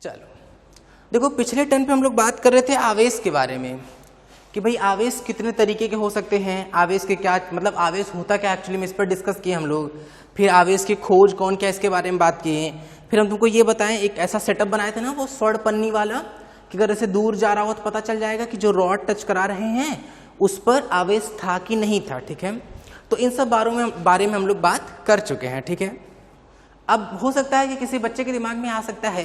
चलो देखो, पिछले टर्न पे हम लोग बात कर रहे थे आवेश के बारे में कि भाई आवेश कितने तरीके के हो सकते हैं, आवेश के क्या मतलब आवेश होता क्या एक्चुअली में, इस पर डिस्कस किए हम लोग। फिर आवेश की खोज कौन क्या, इसके बारे में बात किए। फिर हम तुमको ये बताएं, एक ऐसा सेटअप बनाए थे ना वो स्वर्ण पन्नी वाला, कि अगर ऐसे दूर जा रहा हो तो पता चल जाएगा कि जो रॉड टच करा रहे हैं उस पर आवेश था कि नहीं था। ठीक है, तो इन सब बारे में हम लोग बात कर चुके हैं। ठीक है, अब हो सकता है कि किसी बच्चे के दिमाग में आ सकता है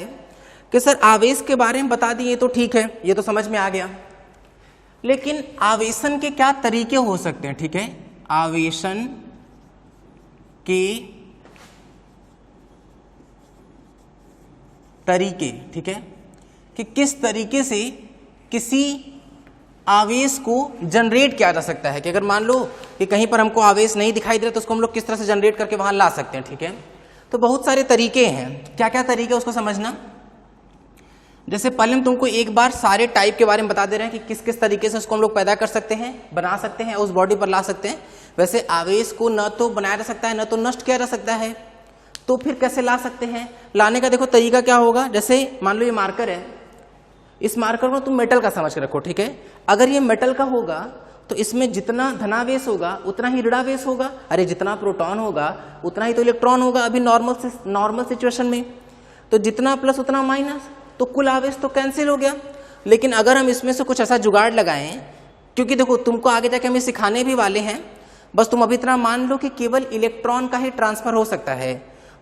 कि सर आवेश के बारे में बता दिए तो ठीक है, ये तो समझ में आ गया, लेकिन आवेशन के क्या तरीके हो सकते हैं। ठीक है, आवेशन के तरीके, ठीक है, कि किस तरीके से किसी आवेश को जनरेट किया जा सकता है, कि अगर मान लो कि कहीं पर हमको आवेश नहीं दिखाई दे रहा तो उसको हम लोग किस तरह से जनरेट करके वहां ला सकते हैं। ठीक है, तो बहुत सारे तरीके हैं। क्या क्या तरीके उसको समझना। जैसे पहले हम तुमको एक बार सारे टाइप के बारे में बता दे रहे हैं कि किस किस तरीके से उसको हम लोग पैदा कर सकते हैं, बना सकते हैं, उस बॉडी पर ला सकते हैं। वैसे आवेश को न तो बनाया जा सकता है न तो नष्ट किया जा सकता है, तो फिर कैसे ला सकते हैं। लाने का देखो तरीका क्या होगा। जैसे मान लो ये मार्कर है, इस मार्कर को तुम मेटल का समझ के रखो। ठीक है, अगर ये मेटल का होगा तो इसमें जितना धनावेश होगा उतना ही ऋणावेश होगा। अरे जितना प्रोटॉन होगा उतना ही तो इलेक्ट्रॉन होगा अभी नॉर्मल सिचुएशन में, तो जितना प्लस उतना माइनस, तो कुल आवेश तो कैंसिल हो गया। लेकिन अगर हम इसमें से कुछ ऐसा जुगाड़ लगाएं, क्योंकि देखो तुमको आगे जाके हमें सिखाने भी वाले हैं, बस तुम अभी इतना मान लो कि केवल इलेक्ट्रॉन का ही ट्रांसफर हो सकता है,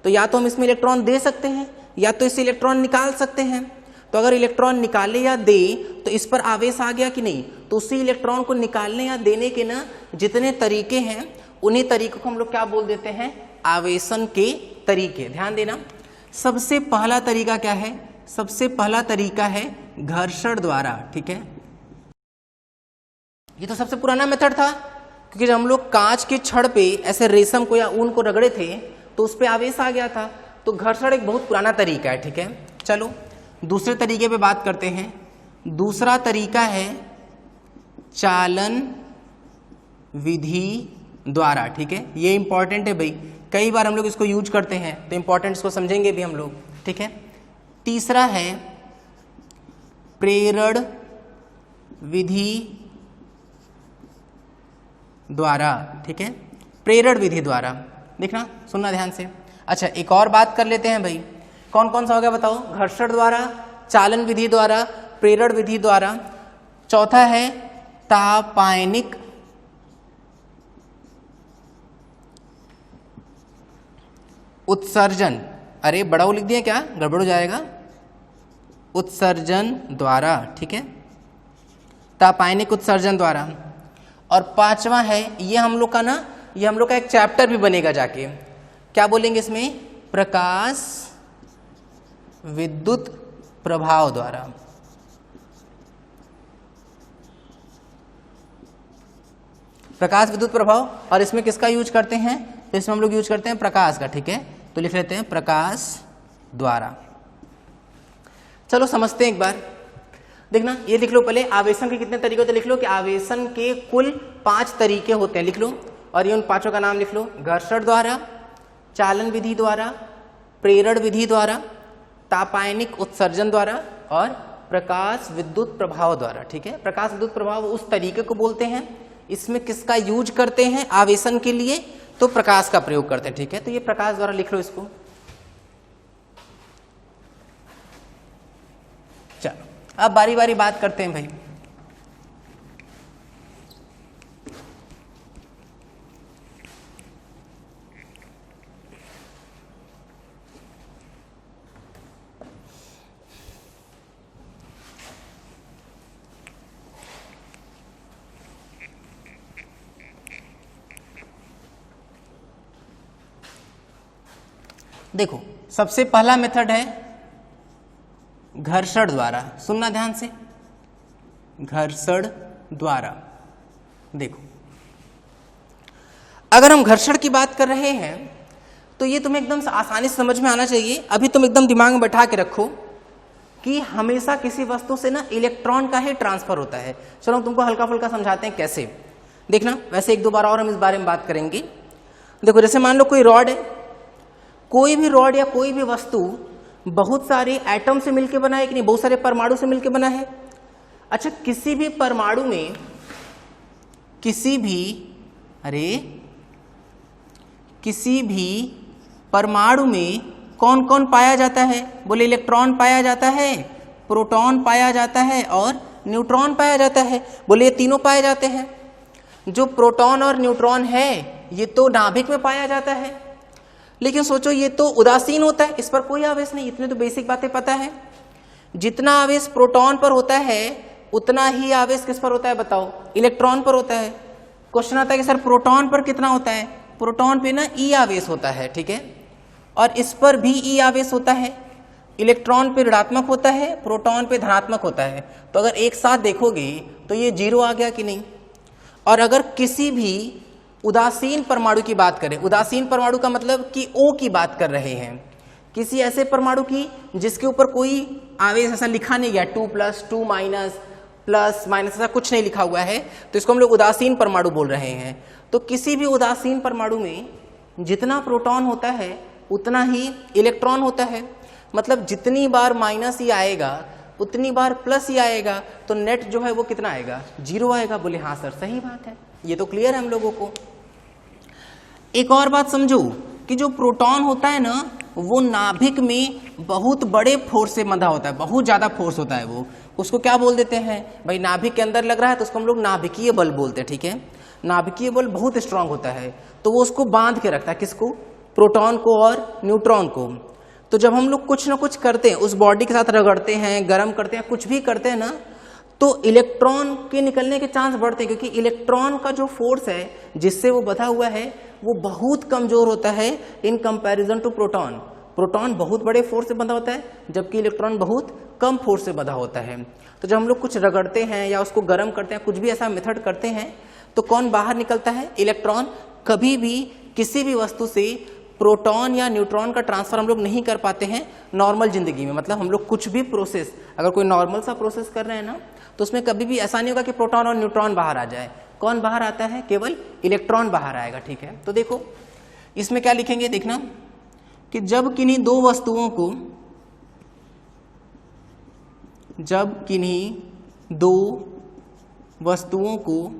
तो या तो हम इसमें इलेक्ट्रॉन दे सकते हैं या तो इससे इलेक्ट्रॉन निकाल सकते हैं। तो अगर इलेक्ट्रॉन निकाले या दे तो इस पर आवेश आ गया कि नहीं, तो उसी इलेक्ट्रॉन को निकालने या देने के ना जितने तरीके हैं उन्हीं तरीकों को हम लोग क्या बोल देते हैं, आवेशन के तरीके। ध्यान देना, सबसे पहला तरीका क्या है, सबसे पहला तरीका है घर्षण द्वारा। ठीक है, ये तो सबसे पुराना मेथड था, क्योंकि जब हम लोग कांच के छड़ पे ऐसे रेशम को या ऊन को रगड़े थे तो उस पर आवेश आ गया था, तो घर्षण एक बहुत पुराना तरीका है। ठीक है, चलो दूसरे तरीके पे बात करते हैं। दूसरा तरीका है चालन विधि द्वारा। ठीक है, ये इंपॉर्टेंट है भाई, कई बार हम लोग इसको यूज करते हैं, तो इंपॉर्टेंट इसको समझेंगे भी हम लोग। ठीक है, तीसरा है प्रेरण विधि द्वारा। ठीक है, प्रेरण विधि द्वारा, देखना सुनना ध्यान से। अच्छा एक और बात कर लेते हैं भाई, कौन कौन सा हो गया बताओ, घर्षण द्वारा, चालन विधि द्वारा, प्रेरण विधि द्वारा। चौथा है तापायनिक उत्सर्जन। अरे बड़ा वो लिख दिया क्या, गड़बड़ हो जाएगा, उत्सर्जन द्वारा। ठीक है, तापायनिक उत्सर्जन द्वारा। और पांचवा है, ये हम लोग का ना, ये हम लोग का एक चैप्टर भी बनेगा जाके, क्या बोलेंगे इसमें, प्रकाश विद्युत प्रभाव द्वारा। प्रकाश विद्युत प्रभाव, और इसमें किसका यूज करते हैं, तो इसमें हम लोग यूज करते हैं प्रकाश का। ठीक है, तो लिख लेते हैं प्रकाश द्वारा। चलो समझते हैं एक बार, देखना ये लिख लो पहले, आवेशन के कितने तरीके होते हैं लिख लो, कि आवेशन के कुल 5 तरीके होते हैं, लिख लो, और ये उन पांचों का नाम लिख लो, घर्षण द्वारा, चालन विधि द्वारा, प्रेरण विधि द्वारा, तापायनिक उत्सर्जन द्वारा और प्रकाश विद्युत प्रभाव द्वारा। ठीक है, प्रकाश विद्युत प्रभाव उस तरीके को बोलते हैं, इसमें किसका यूज करते हैं आवेशन के लिए, तो प्रकाश का प्रयोग करते हैं। ठीक है, तो ये प्रकाश द्वारा लिख लो इसको। चलो अब बारी बारी बात करते हैं भाई। देखो सबसे पहला मेथड है घर्षण द्वारा, सुनना ध्यान से, घर्षण द्वारा। देखो अगर हम घर्षण की बात कर रहे हैं तो ये तुम्हें एकदम आसानी से समझ में आना चाहिए। अभी तुम एकदम दिमाग में बैठा के रखो कि हमेशा किसी वस्तु से ना इलेक्ट्रॉन का ही ट्रांसफर होता है। चलो हम तुमको हल्का फुल्का समझाते हैं कैसे, देखना। वैसे एक दो बार और हम इस बारे में बात करेंगे। देखो जैसे मान लो कोई रॉड है, कोई भी रॉड या कोई भी वस्तु बहुत सारे एटम से मिलकर बना है कि नहीं, बहुत सारे परमाणु से मिलकर बना है। अच्छा, किसी भी परमाणु में किसी भी परमाणु में कौन कौन पाया जाता है? बोले इलेक्ट्रॉन पाया जाता है, प्रोटॉन पाया जाता है और न्यूट्रॉन पाया जाता है। बोले ये तीनों पाए जाते हैं। जो प्रोटॉन और न्यूट्रॉन है ये तो नाभिक में पाया जाता है, लेकिन सोचो ये तो उदासीन होता है, इस पर कोई आवेश नहीं। इतने तो बेसिक बातें पता है। जितना आवेश प्रोटॉन पर होता है उतना ही आवेश किस पर होता है बताओ? इलेक्ट्रॉन पर होता है। क्वेश्चन आता है कि सर प्रोटॉन पर कितना होता है? प्रोटॉन पे ना ई आवेश होता है, ठीक है, और इस पर भी ई आवेश होता है। इलेक्ट्रॉन पे ऋणात्मक होता है, प्रोटॉन पे धनात्मक होता है। तो अगर एक साथ देखोगे तो ये जीरो आ गया कि नहीं। और अगर किसी भी उदासीन परमाणु की बात करें, उदासीन परमाणु का मतलब कि O की बात कर रहे हैं, किसी ऐसे परमाणु की जिसके ऊपर कोई आवेश ऐसा लिखा नहीं गया, 2+, 2- प्लस माइनस ऐसा कुछ नहीं लिखा हुआ है, तो इसको हम लोग उदासीन परमाणु बोल रहे हैं। तो किसी भी उदासीन परमाणु में जितना प्रोटॉन होता है उतना ही इलेक्ट्रॉन होता है। मतलब जितनी बार माइनस ही आएगा उतनी बार प्लस ही आएगा, तो नेट जो है वो कितना आएगा? जीरो आएगा। बोले हाँ सर सही बात है, ये तो क्लियर है हम लोगों को। एक और बात समझो कि जो प्रोटॉन होता है ना वो नाभिक में बहुत बड़े फोर्स से बंधा होता है, बहुत ज्यादा फोर्स होता है। वो उसको क्या बोल देते हैं भाई? नाभिक के अंदर लग रहा है तो उसको हम लोग नाभिकीय बल बोलते हैं, ठीक है। नाभिकीय बल बहुत स्ट्रांग होता है, तो वो उसको बांध के रखता है। किसको? प्रोटॉन को और न्यूट्रॉन को। तो जब हम लोग कुछ ना कुछ करते हैं, उस बॉडी के साथ रगड़ते हैं, गर्म करते हैं, कुछ भी करते हैं ना, तो इलेक्ट्रॉन के निकलने के चांस बढ़ते हैं, क्योंकि इलेक्ट्रॉन का जो फोर्स है जिससे वो बंधा हुआ है वो बहुत कमजोर होता है in comparison to proton. Proton बहुत बड़े फोर्स से बंधा होता है जबकि इलेक्ट्रॉन बहुत कम फोर्स से बंधा होता है। तो जब हम लोग कुछ रगड़ते हैं या उसको गर्म करते हैं, कुछ भी ऐसा मेथड करते हैं, तो कौन बाहर निकलता है? इलेक्ट्रॉन। कभी भी किसी भी वस्तु से प्रोटॉन या न्यूट्रॉन का ट्रांसफर हम लोग नहीं कर पाते हैं नॉर्मल जिंदगी में। मतलब हम लोग कुछ भी प्रोसेस, अगर कोई नॉर्मल सा प्रोसेस कर रहे हैं ना, तो उसमें कभी भी ऐसा नहीं होगा कि प्रोटॉन और न्यूट्रॉन बाहर आ जाए। कौन बाहर आता है? केवल इलेक्ट्रॉन बाहर आएगा, ठीक है। तो देखो इसमें क्या लिखेंगे, देखना कि जब किन्हीं दो वस्तुओं को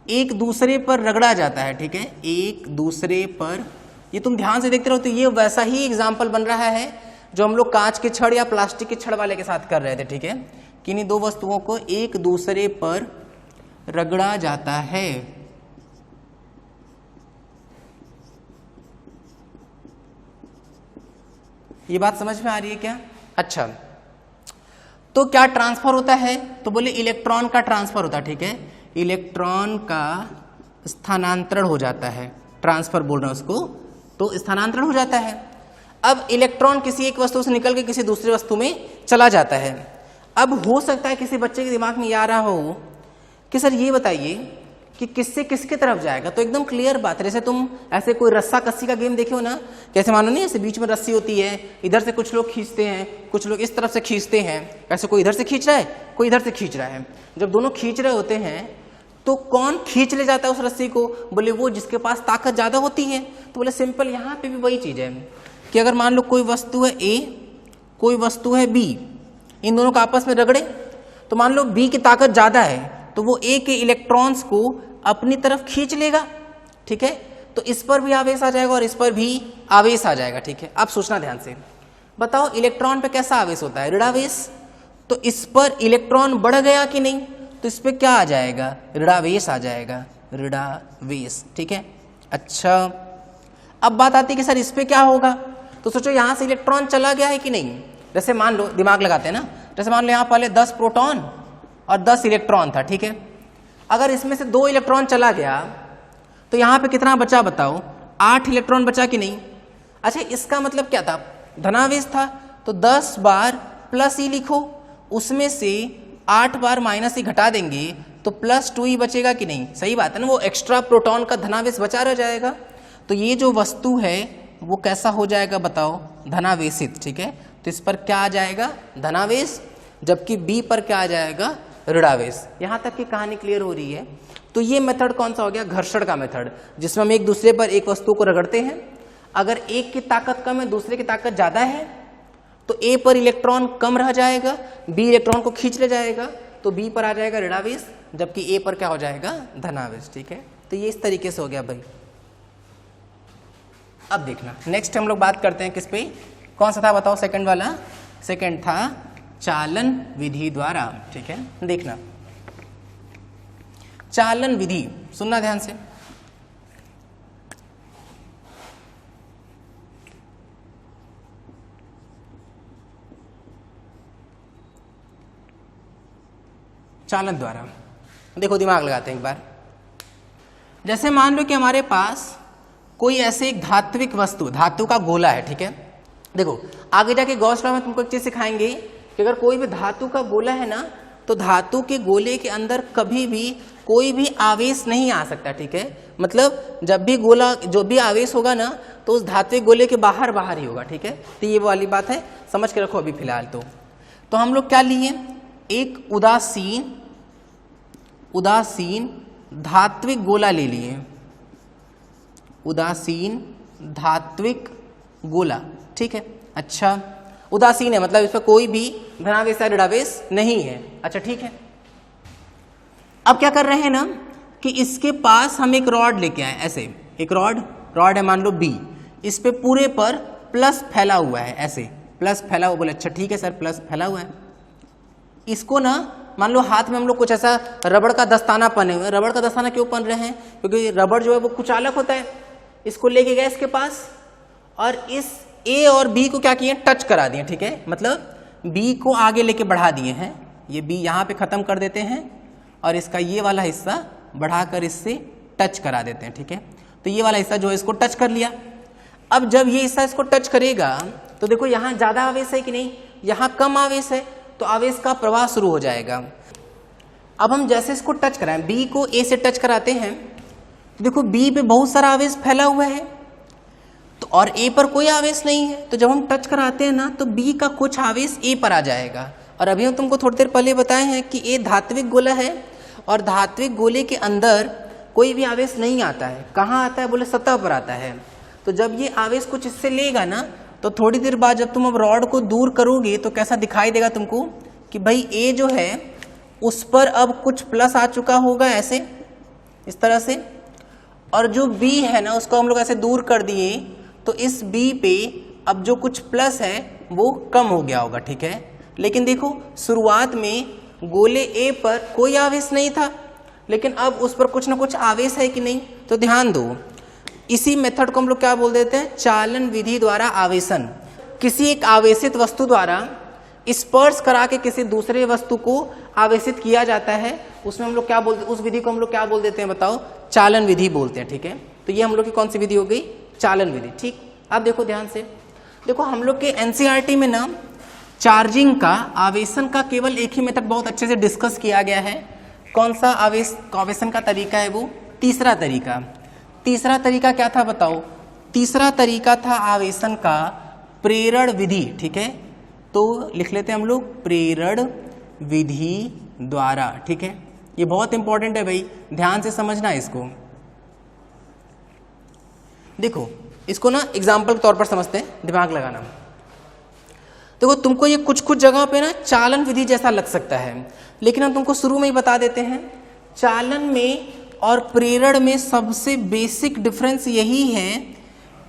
एक दूसरे पर रगड़ा जाता है, ठीक है, एक दूसरे पर, ये तुम ध्यान से देखते रहो तो ये वैसा ही एग्जाम्पल बन रहा है जो हम लोग कांच के छड़ या प्लास्टिक के छड़ वाले के साथ कर रहे थे, ठीक है। किन्हीं दो वस्तुओं को एक दूसरे पर रगड़ा जाता है। ये बात समझ में आ रही है क्या? अच्छा, तो क्या ट्रांसफर होता है? तो बोले इलेक्ट्रॉन का ट्रांसफर होता है, ठीक है। इलेक्ट्रॉन का स्थानांतरण हो जाता है, ट्रांसफर बोल रहे हैं उसको, तो स्थानांतरण हो जाता है। अब इलेक्ट्रॉन किसी एक वस्तु से निकल के किसी दूसरी वस्तु में चला जाता है। अब हो सकता है किसी बच्चे के दिमाग में ये आ रहा हो कि सर ये बताइए कि किससे किसके तरफ जाएगा। तो एकदम क्लियर बात है, जैसे तुम ऐसे कोई रस्सा कस्सी का गेम देखे हो ना, कैसे मानो नहीं, ऐसे बीच में रस्सी होती है, इधर से कुछ लोग खींचते हैं, कुछ लोग इस तरफ से खींचते हैं, ऐसे कोई इधर से खींच रहा है, कोई इधर से खींच रहा है। जब दोनों खींच रहे होते हैं तो कौन खींच ले जाता है उस रस्सी को? बोले वो जिसके पास ताकत ज्यादा होती है। तो बोले सिंपल, यहाँ पे भी वही चीज है कि अगर मान लो कोई वस्तु है ए, कोई वस्तु है बी, इन दोनों का आपस में रगड़े, तो मान लो बी की ताकत ज्यादा है तो वो ए के इलेक्ट्रॉन्स को अपनी तरफ खींच लेगा, ठीक है। तो इस पर भी आवेश आ जाएगा और इस पर भी आवेश आ जाएगा, ठीक है। अब सोचना ध्यान से, बताओ इलेक्ट्रॉन पे कैसा आवेश होता है? ऋणावेश। तो इस पर इलेक्ट्रॉन बढ़ गया कि नहीं? तो इस पे क्या आ जाएगा? ऋणावेश आ जाएगा, ऋणावेश, ठीक है। अच्छा, अब बात आती है कि सर इस पे क्या होगा? तो सोचो यहां से इलेक्ट्रॉन चला गया है कि नहीं। जैसे मान लो, दिमाग लगाते हैं ना, जैसे मान लो यहाँ पहले 10 प्रोटॉन और 10 इलेक्ट्रॉन था, ठीक है। अगर इसमें से 2 इलेक्ट्रॉन चला गया तो यहाँ पे कितना बचा बताओ? 8 इलेक्ट्रॉन बचा कि नहीं? अच्छा, इसका मतलब क्या था? धनावेश था, तो 10 बार प्लस ही लिखो, उसमें से 8 बार माइनस ही घटा देंगे तो +2 ही बचेगा कि नहीं? सही बात है ना, वो एक्स्ट्रा प्रोटॉन का धनावेश बचा रह जाएगा। तो ये जो वस्तु है वो कैसा हो जाएगा बताओ? धनावेशित, ठीक है। तो इस पर क्या आ जाएगा? धनावेश, जबकि बी पर क्या आ जाएगा? ऋणावेश। यहां तक की कहानी क्लियर हो रही है। तो ये मेथड कौन सा हो गया? घर्षण का मेथड, जिसमें हम एक दूसरे पर एक वस्तु को रगड़ते हैं अगर एक की ताकत कम है दूसरे की ताकत ज्यादा है तो ए पर इलेक्ट्रॉन कम रह जाएगा, बी इलेक्ट्रॉन को खींच ले जाएगा, तो बी पर आ जाएगा ऋणावेश, जबकि ए पर क्या हो जाएगा धनावेश। ठीक है, तो ये इस तरीके से हो गया भाई। अब देखना नेक्स्ट हम लोग बात करते हैं किस पे, कौन सा था बताओ, सेकंड वाला, सेकंड था चालन विधि द्वारा। ठीक है, देखना चालन विधि, सुनना ध्यान से। चालन द्वारा देखो, दिमाग लगाते हैं एक बार। जैसे मान लो कि हमारे पास कोई ऐसे एक धात्विक वस्तु, धातु का गोला है। ठीक है, देखो आगे जाके गॉस लॉ में तुमको एक चीज सिखाएंगे कि अगर कोई भी धातु का गोला है ना, तो धातु के गोले के अंदर कभी भी कोई भी आवेश नहीं आ सकता। ठीक है, मतलब जब भी गोला, जो भी आवेश होगा ना, तो उस धात्विक गोले के बाहर बाहर ही होगा। ठीक है, तो ये वाली बात है, समझ के रखो अभी फिलहाल। तो हम लोग क्या लिए, एक उदासीन धात्विक गोला ले लिए, उदासीन धात्विक गोला। ठीक है, अच्छा उदासीन है मतलब इस पर कोई भी धनावेश या ऋणावेश नहीं है। अच्छा ठीक है, अब क्या कर रहे हैं ना कि इसके पास हम एक रॉड लेके आए, ऐसे एक रॉड है मान लो बी, इस पे पूरे पर प्लस फैला हुआ है, ऐसे प्लस फैला हुआ। बोले अच्छा ठीक है सर, प्लस फैला हुआ है। इसको ना मान लो हाथ में हम लोग कुछ ऐसा रबड़ का दस्ताना पहने हुए। रबड़ का दस्ताना क्यों पहन रहे हैं, क्योंकि रबड़ जो है वो कुछ अलग होता है। इसको लेके गए इसके पास और इस ए और बी को क्या किए, टच करा दिए। ठीक है, मतलब बी को आगे लेके बढ़ा दिए हैं, ये बी यहाँ पे खत्म कर देते हैं और इसका ये वाला हिस्सा बढ़ाकर इससे टच करा देते हैं। ठीक है, तो ये वाला हिस्सा जो है इसको टच कर लिया। अब जब ये हिस्सा इसको टच करेगा तो देखो यहाँ ज्यादा आवेश है कि नहीं, यहाँ कम आवेश है, तो आवेश का प्रवाह शुरू हो जाएगा। अब हम जैसे इसको टच कराएं, बी को ए से टच कराते हैं, देखो बी पे बहुत सारा आवेश फैला हुआ है, तो और ए पर कोई आवेश नहीं है। तो जब हम टच कराते हैं ना, तो बी का कुछ आवेश ए पर आ जाएगा। और अभी हम तुमको थोड़ी देर पहले बताए हैं कि ए धात्विक गोला है और धात्विक गोले के अंदर कोई भी आवेश नहीं आता है। कहाँ आता है, बोले सतह पर आता है। तो जब ये आवेश कुछ इससे लेगा ना, तो थोड़ी देर बाद जब तुम अब रॉड को दूर करोगे तो कैसा दिखाई देगा तुमको कि भाई ए जो है उस पर अब कुछ प्लस आ चुका होगा, ऐसे इस तरह से, और जो बी है ना उसको हम लोग ऐसे दूर कर दिए, तो इस बी पे अब जो कुछ प्लस है वो कम हो गया होगा। ठीक है, लेकिन देखो शुरुआत में गोले ए पर कोई आवेश नहीं था, लेकिन अब उस पर कुछ ना कुछ आवेश है कि नहीं। तो ध्यान दो, इसी मेथड को हम लोग क्या बोल देते हैं, चालन विधि द्वारा आवेशन। किसी एक आवेशित वस्तु द्वारा स्पर्श करा के किसी दूसरे वस्तु को आवेशित किया जाता है, उसमें हम लोग क्या बोलते हैं, उस विधि को हम लोग क्या बोल देते हैं बताओ, चालन विधि बोलते हैं। ठीक है, तो ये हम लोग की कौन सी विधि हो गई, चालन विधि। ठीक, अब देखो ध्यान से, देखो हम लोग के एनसीईआरटी में ना चार्जिंग का, आवेशन का केवल एक ही मेथड बहुत अच्छे से डिस्कस किया गया है। कौन सा आवेशन का तरीका है, वो तीसरा तरीका। तीसरा तरीका क्या था बताओ, तीसरा तरीका था आवेशन का प्रेरण विधि। ठीक है, तो लिख लेते हैं हम लोग प्रेरण विधि द्वारा। ठीक है, ये बहुत इंपॉर्टेंट है भाई, ध्यान से समझना इसको। देखो इसको ना एग्जाम्पल के तौर पर समझते हैं, दिमाग लगाना। देखो तुमको ये कुछ कुछ जगह पे ना चालन विधि जैसा लग सकता है, लेकिन हम तुमको शुरू में ही बता देते हैं, चालन में और प्रेरण में सबसे बेसिक डिफरेंस यही है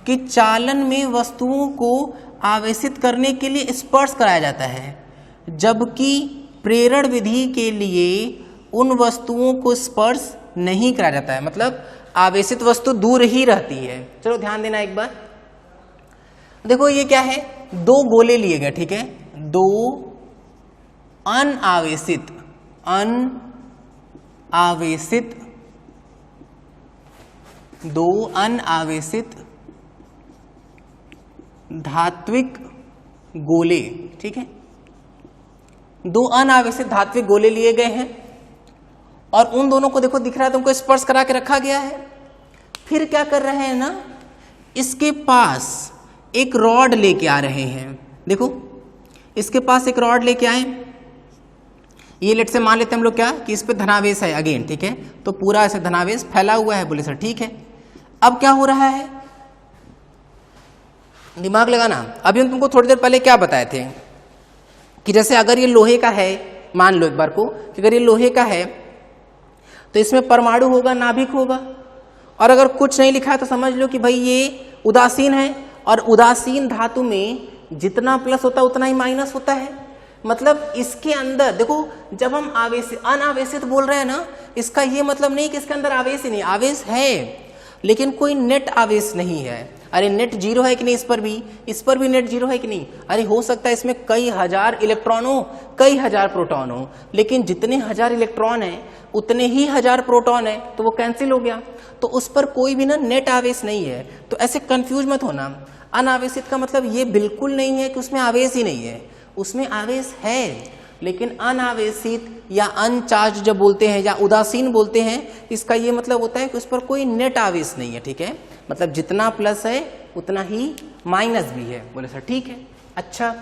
कि चालन में वस्तुओं को आवेशित करने के लिए स्पर्श कराया जाता है, जबकि प्रेरण विधि के लिए उन वस्तुओं को स्पर्श नहीं कराया जाता है, मतलब आवेशित वस्तु दूर ही रहती है। चलो ध्यान देना एक बार, देखो ये क्या है, दो गोले लिए गए। ठीक है, दो अनावेशित धात्विक गोले। ठीक है, दो अनावेशित धात्विक गोले लिए गए हैं और उन दोनों को देखो दिख रहा है तुमको, स्पर्श करा के रखा गया है। फिर क्या कर रहे हैं ना, इसके पास एक रॉड लेके आ रहे हैं। देखो इसके पास एक रॉड लेके आए, ये लेट से मान लेते हैं हम लोग क्या कि इस पे धनावेश है अगेन। ठीक है, तो पूरा ऐसे धनावेश फैला हुआ है। बोले सर ठीक है, अब क्या हो रहा है, दिमाग लगाना। अभी हम तुमको थोड़ी देर पहले क्या बताए थे कि जैसे अगर ये लोहे का है, मान लो एक बार को कि अगर ये लोहे का है तो इसमें परमाणु होगा, नाभिक होगा, और अगर कुछ नहीं लिखा है तो समझ लो कि भाई ये उदासीन है, और उदासीन धातु में जितना प्लस होता है उतना ही माइनस होता है। मतलब इसके अंदर देखो, जब हम आवेशित अनावेशित बोल रहे हैं ना, इसका ये मतलब नहीं कि इसके अंदर आवेश ही नहीं, आवेश है लेकिन कोई नेट आवेश नहीं है। अरे नेट जीरो है कि नहीं, इस पर भी नेट जीरो है कि नहीं। अरे हो सकता है इसमें कई हजार इलेक्ट्रॉन हो, कई हजार प्रोटॉन हो, लेकिन जितने हजार इलेक्ट्रॉन है उतने ही हजार प्रोटॉन है, तो वो कैंसिल हो गया, तो उस पर कोई भी ना नेट आवेश नहीं है। तो ऐसे कंफ्यूज मत होना। अनावेशित का मतलब ये बिल्कुल नहीं है कि उसमें आवेश ही नहीं है, उसमें आवेश है, लेकिन अनावेशित या अनचार्ज जब बोलते हैं या उदासीन बोलते हैं, इसका ये मतलब होता है कि उस पर कोई नेट आवेश नहीं है। ठीक है, मतलब जितना प्लस है उतना ही माइनस भी है। बोले सर ठीक है। अच्छा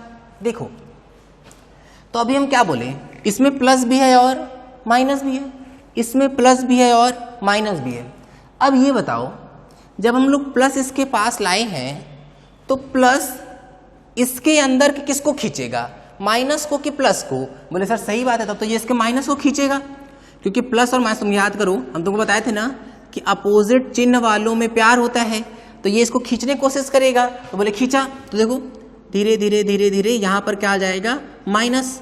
देखो, तो अभी हम क्या बोले, इसमें प्लस भी है और माइनस भी है, इसमें प्लस भी है और माइनस भी है। अब ये बताओ, जब हम लोग प्लस इसके पास लाए हैं तो प्लस इसके अंदर किसको खींचेगा, माइनस को कि प्लस को। बोले सर सही बात है, तब तो ये इसके माइनस को खींचेगा, क्योंकि प्लस और माइनस, तुम याद करो हम तुमको बताए थे ना कि अपोजिट चिन्ह वालों में प्यार होता है, तो ये इसको खींचने की कोशिश करेगा। तो बोले खींचा, तो देखो धीरे धीरे धीरे धीरे यहाँ पर क्या आ जाएगा, माइनस।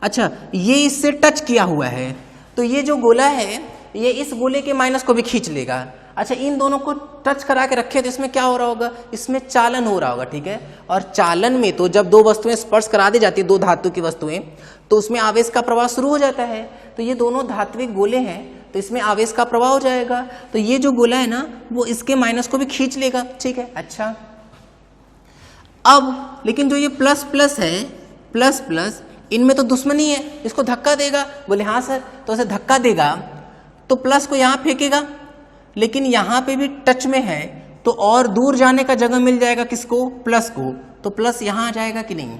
अच्छा ये इससे टच किया हुआ है, तो ये जो गोला है ये इस गोले के माइनस को भी खींच लेगा। अच्छा इन दोनों को टच करा के रखे तो इसमें क्या हो रहा होगा, इसमें चालन हो रहा होगा। ठीक है, और चालन में तो जब दो वस्तुएं स्पर्श करा दी जाती है, दो धातु की वस्तुएं, तो उसमें आवेश का प्रवाह शुरू हो जाता है। तो ये दोनों धात्विक गोले हैं, तो इसमें आवेश का प्रवाह हो जाएगा, तो ये जो गोला है ना वो इसके माइनस को भी खींच लेगा। ठीक है, अच्छा अब लेकिन जो ये प्लस प्लस है, प्लस प्लस, इनमें तो दुश्मनी है, इसको धक्का देगा। बोले हाँ सर, तो ऐसे धक्का देगा तो प्लस को यहाँ फेंकेगा, लेकिन यहाँ पे भी टच में है तो और दूर जाने का जगह मिल जाएगा किसको, प्लस को, तो प्लस यहाँ आ जाएगा कि नहीं।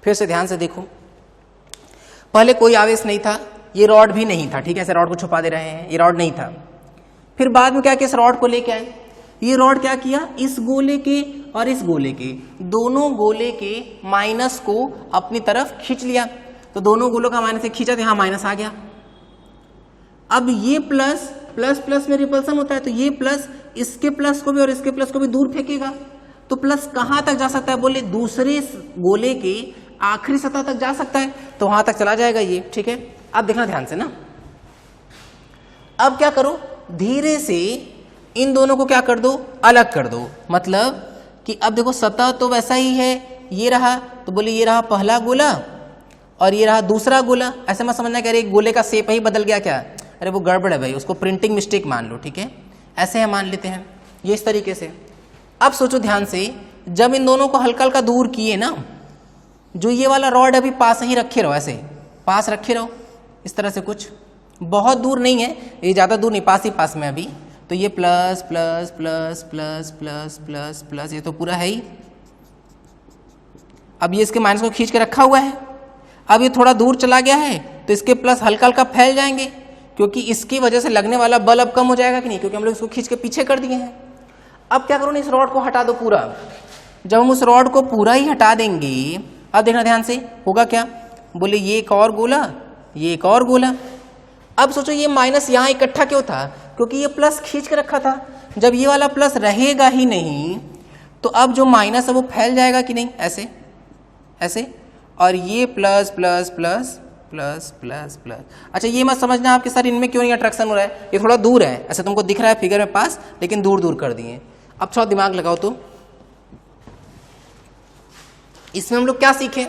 फिर से ध्यान से देखो, पहले कोई आवेश नहीं था, ये रॉड भी नहीं था। ठीक है, ऐसे रॉड को छुपा दे रहे हैं, ये रॉड नहीं था। फिर बाद में क्या किया, इस रॉड को लेके आए। ये रॉड क्या किया, इस गोले के और इस गोले के, दोनों गोले के माइनस को अपनी तरफ खींच लिया, तो दोनों गोलों का माइनस से खींचा तो यहाँ माइनस आ गया। अब ये प्लस प्लस प्लस में रिपल्सन होता है, तो ये प्लस इसके प्लस को भी और इसके प्लस को भी दूर फेंकेगा, तो प्लस कहाँ तक जा सकता है, बोले दूसरे गोले के आखिरी सतह तक जा सकता है, तो वहां तक चला जाएगा ये। ठीक है, अब देखना ध्यान से ना, अब क्या करो, धीरे से इन दोनों को क्या कर दो, अलग कर दो। मतलब कि अब देखो सतह तो वैसा ही है, ये रहा, तो बोले ये रहा पहला गोला और ये रहा दूसरा गोला। ऐसे मत समझना कि अरे गोले का शेप ही बदल गया क्या, अरे वो गड़बड़ है भाई, उसको प्रिंटिंग मिस्टेक मान लो। ठीक है, ऐसे हम मान लेते हैं ये इस तरीके से। अब सोचो ध्यान से, जब इन दोनों को हल्का हल्का दूर किए ना, जो ये वाला रॉड अभी पास ही रखे रहो, ऐसे पास रखे रहो इस तरह से, कुछ बहुत दूर नहीं है, ये ज़्यादा दूर नहीं, पास ही पास में अभी। तो ये plus plus plus plus plus plus plus, ये तो पूरा है ही। अब ये इसके माइनस को खींच के रखा हुआ है, अब ये थोड़ा दूर चला गया है तो इसके प्लस हल्का हल्का फैल जाएंगे, क्योंकि इसकी वजह से लगने वाला बल अब कम हो जाएगा कि नहीं, क्योंकि हम लोग इसको खींच के पीछे कर दिए हैं। अब क्या करो ना, इस रॉड को हटा दो पूरा। जब हम उस रॉड को पूरा ही हटा देंगे, अब देखना ध्यान से, होगा क्या, बोले ये एक और गोला, ये एक और गोला। अब सोचो ये माइनस यहाँ इकट्ठा क्यों था, क्योंकि ये प्लस खींच के रखा था। जब ये वाला प्लस रहेगा ही नहीं तो अब जो माइनस है वो फैल जाएगा कि नहीं, ऐसे ऐसे, और ये plus plus plus plus plus plus. अच्छा ये मत समझना आपके सर इनमें क्यों नहीं अट्रैक्शन हो रहा है, ये थोड़ा दूर है, ऐसे तुमको दिख रहा है फिगर में पास, लेकिन दूर दूर कर दिए। अब थोड़ा दिमाग लगाओ, तो इसमें हम लोग क्या सीखे,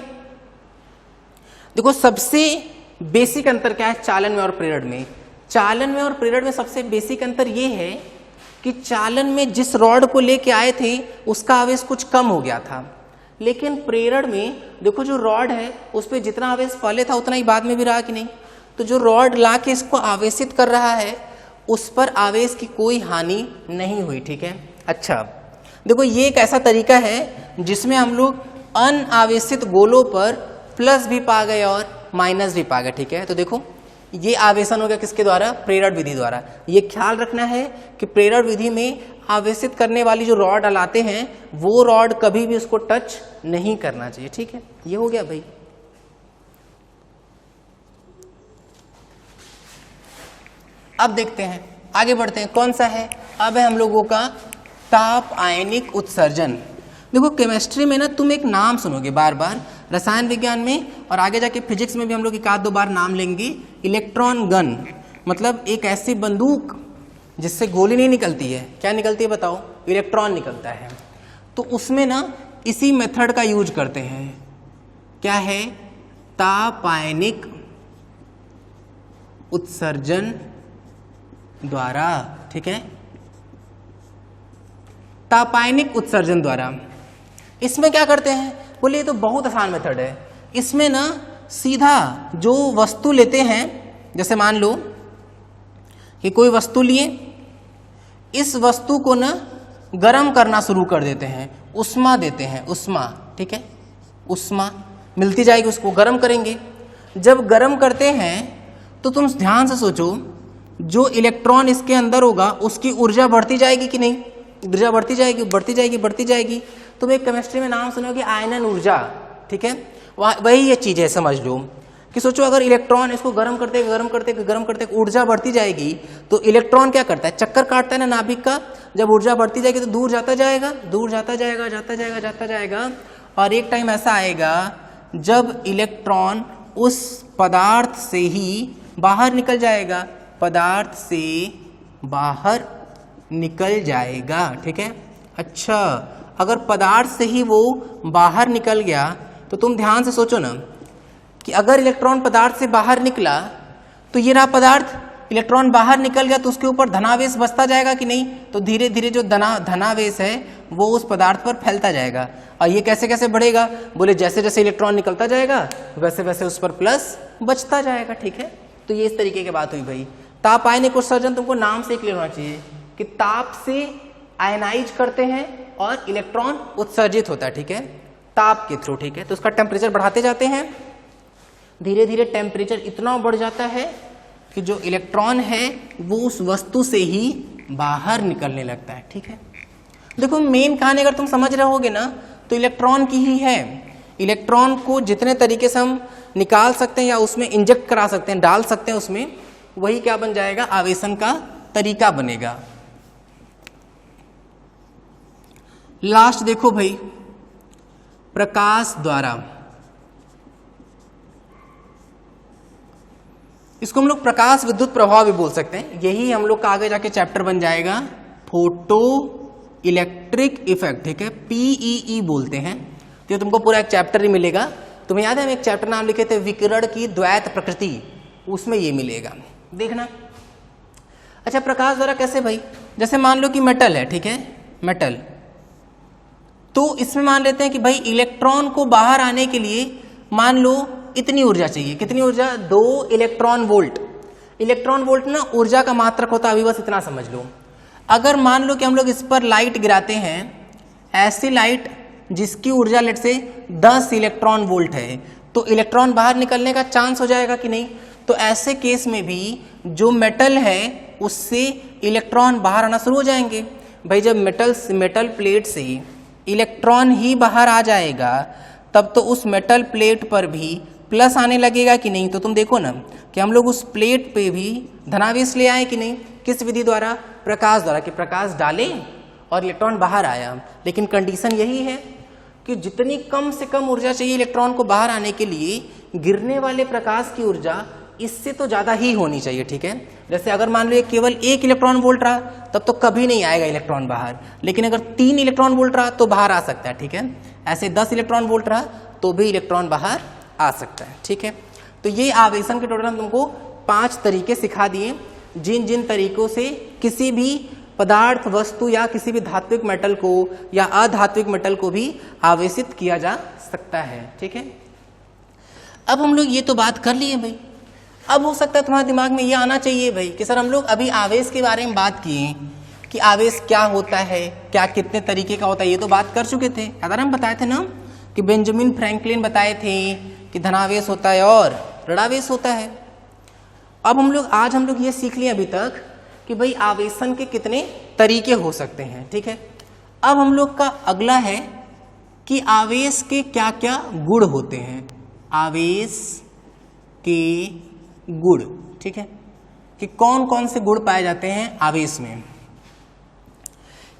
देखो सबसे बेसिक अंतर क्या है चालन में और प्रेरण में। चालन में और प्रेरण में सबसे बेसिक अंतर ये है कि चालन में जिस रॉड को लेके आए थे उसका आवेश कुछ कम हो गया था, लेकिन प्रेरण में देखो जो रॉड है उस पर जितना आवेश पहले था उतना ही बाद में भी रहा कि नहीं। तो जो रॉड ला के इसको आवेशित कर रहा है उस पर आवेश की कोई हानि नहीं हुई। ठीक है, अच्छा देखो ये एक ऐसा तरीका है जिसमें हम लोग अनावेशित गोलों पर प्लस भी पा गए और माइनस भी पा गए। ठीक है, तो देखो ये आवेशन हो गया किसके द्वारा? प्रेरण विधि द्वारा। ये ख्याल रखना है कि प्रेरण विधि में आवेशित करने वाली जो रॉड लाते हैं वो रॉड कभी भी उसको टच नहीं करना चाहिए, ठीक है। ये हो गया भाई। अब देखते हैं, आगे बढ़ते हैं, कौन सा है? अब है हम लोगों का ताप आयनिक उत्सर्जन। देखो केमिस्ट्री में ना तुम एक नाम सुनोगे बार बार, रसायन विज्ञान में और आगे जाके फिजिक्स में भी हम लोग एक आध दो बार नाम लेंगे, इलेक्ट्रॉन गन। मतलब एक ऐसी बंदूक जिससे गोली नहीं निकलती है, क्या निकलती है बताओ? इलेक्ट्रॉन निकलता है। तो उसमें ना इसी मेथड का यूज करते हैं, क्या है? तापायनिक उत्सर्जन द्वारा, ठीक है, तापायनिक उत्सर्जन द्वारा। इसमें क्या करते हैं? बोले ये तो बहुत आसान मेथड है। इसमें ना सीधा जो वस्तु लेते हैं, जैसे मान लो कि कोई वस्तु लिए, इस वस्तु को ना गर्म करना शुरू कर देते हैं, उष्मा देते हैं, उष्मा, ठीक है, उष्मा मिलती जाएगी, उसको गर्म करेंगे। जब गर्म करते हैं तो तुम ध्यान से सोचो, जो इलेक्ट्रॉन इसके अंदर होगा उसकी ऊर्जा बढ़ती जाएगी कि नहीं? ऊर्जा बढ़ती जाएगी, बढ़ती जाएगी, बढ़ती जाएगी। तुम एक केमिस्ट्री में नाम सुनोगे आयनन ऊर्जा, ठीक है। वही ये चीज है, समझ लो कि सोचो अगर इलेक्ट्रॉन इसको गर्म करते गर्म करते गर्म करते ऊर्जा बढ़ती जाएगी, तो इलेक्ट्रॉन क्या करता है? चक्कर काटता है ना नाभिक का। जब ऊर्जा बढ़ती जाएगी तो दूर जाता जाएगा, दूर जाता जाएगा, जाता जाएगा, जाता जाएगा, और एक टाइम ऐसा आएगा जब इलेक्ट्रॉन उस पदार्थ से ही बाहर निकल जाएगा, पदार्थ से बाहर निकल जाएगा, ठीक है। अच्छा, अगर पदार्थ से ही वो बाहर निकल गया तो तुम ध्यान से सोचो ना कि अगर इलेक्ट्रॉन पदार्थ से बाहर निकला तो ये रहा पदार्थ, इलेक्ट्रॉन बाहर निकल गया तो उसके ऊपर धनावेश बचता जाएगा कि नहीं? तो धीरे धीरे जो धनावेश है वो उस पदार्थ पर फैलता जाएगा। और ये कैसे कैसे बढ़ेगा? बोले जैसे जैसे इलेक्ट्रॉन निकलता जाएगा वैसे वैसे उस पर प्लस बचता जाएगा, ठीक है। तो ये इस तरीके की बात हुई भाई। ताप आयनिक उत्सर्जन तुमको नाम से क्लियर होना चाहिए कि ताप से आयनाइज करते हैं और इलेक्ट्रॉन उत्सर्जित होता है, ठीक है, ताप के थ्रू, ठीक है। तो उसका टेम्परेचर बढ़ाते जाते हैं, धीरे धीरे टेम्परेचर इतना बढ़ जाता है कि जो इलेक्ट्रॉन है वो उस वस्तु से ही बाहर निकलने लगता है, ठीक है। देखो मेन कहानी अगर तुम समझ रहे होगे ना तो इलेक्ट्रॉन की ही है। इलेक्ट्रॉन को जितने तरीके से हम निकाल सकते हैं या उसमें इंजेक्ट करा सकते हैं, डाल सकते हैं उसमें, वही क्या बन जाएगा? आवेशन का तरीका बनेगा। लास्ट देखो भाई, प्रकाश द्वारा। इसको हम लोग प्रकाश विद्युत प्रभाव भी बोल सकते हैं। यही हम लोग का आगे जाके चैप्टर बन जाएगा, फोटो इलेक्ट्रिक इफेक्ट, ठीक है, PEE बोलते हैं। तो तुमको पूरा एक चैप्टर ही मिलेगा। तुम्हें याद है हम एक चैप्टर नाम लिखे थे विकिरण की द्वैत प्रकृति, उसमें ये मिलेगा, देखना। अच्छा, प्रकाश द्वारा कैसे भाई? जैसे मान लो कि मेटल है, ठीक है, मेटल, तो इसमें मान लेते हैं कि भाई इलेक्ट्रॉन को बाहर आने के लिए मान लो इतनी ऊर्जा चाहिए। कितनी ऊर्जा? 2 इलेक्ट्रॉन वोल्ट। इलेक्ट्रॉन वोल्ट ना ऊर्जा का मात्रक होता है, अभी बस इतना समझ लो। अगर मान लो कि हम लोग इस पर लाइट गिराते हैं, ऐसी लाइट जिसकी ऊर्जा लेट से 10 इलेक्ट्रॉन वोल्ट है, तो इलेक्ट्रॉन बाहर निकलने का चांस हो जाएगा कि नहीं? तो ऐसे केस में भी जो मेटल है उससे इलेक्ट्रॉन बाहर आना शुरू हो जाएंगे। भाई जब मेटल प्लेट से इलेक्ट्रॉन ही बाहर आ जाएगा तब तो उस मेटल प्लेट पर भी प्लस आने लगेगा कि नहीं? तो तुम देखो ना कि हम लोग उस प्लेट पे भी धनावेश ले आए कि नहीं? किस विधि द्वारा? प्रकाश द्वारा, कि प्रकाश डालें और इलेक्ट्रॉन बाहर आया। लेकिन कंडीशन यही है कि जितनी कम से कम ऊर्जा चाहिए इलेक्ट्रॉन को बाहर आने के लिए, गिरने वाले प्रकाश की ऊर्जा इससे तो ज़्यादा ही होनी चाहिए, ठीक है। जैसे अगर मान लो केवल 1 इलेक्ट्रॉन वोल्ट रहा तब तो कभी नहीं आएगा इलेक्ट्रॉन बाहर, लेकिन अगर 3 इलेक्ट्रॉन वोल्ट रहा तो बाहर आ सकता है, ठीक है। ऐसे 10 इलेक्ट्रॉन वोल्ट रहा तो भी इलेक्ट्रॉन बाहर आ सकता है, ठीक है। तो ये आवेशन के टोटल हम तुमको 5 तरीके सिखा दिए, जिन जिन तरीकों से किसी भी पदार्थ, वस्तु या किसी भी धात्विक मेटल को या अधात्विक मेटल को भी आवेशित किया जा सकता है, ठीक है। अब हम लोग ये तो बात कर लिए भाई। अब हो सकता है तुम्हारे दिमाग में ये आना चाहिए भाई कि सर हम लोग अभी आवेश के बारे में बात किए कि आवेश क्या होता है, क्या कितने तरीके का होता है, ये तो बात कर चुके थे। अगर हम बताए थे ना कि बेंजामिन फ्रैंकलिन बताए थे कि धनावेश होता है और ऋणावेश होता है। अब आज हम लोग ये सीख लिए अभी तक कि भाई आवेशन के कितने तरीके हो सकते हैं, ठीक है। अब हम लोग का अगला है कि आवेश के क्या क्या गुण होते हैं, आवेश के गुण, ठीक है, कि कौन कौन से गुण पाए जाते हैं आवेश में।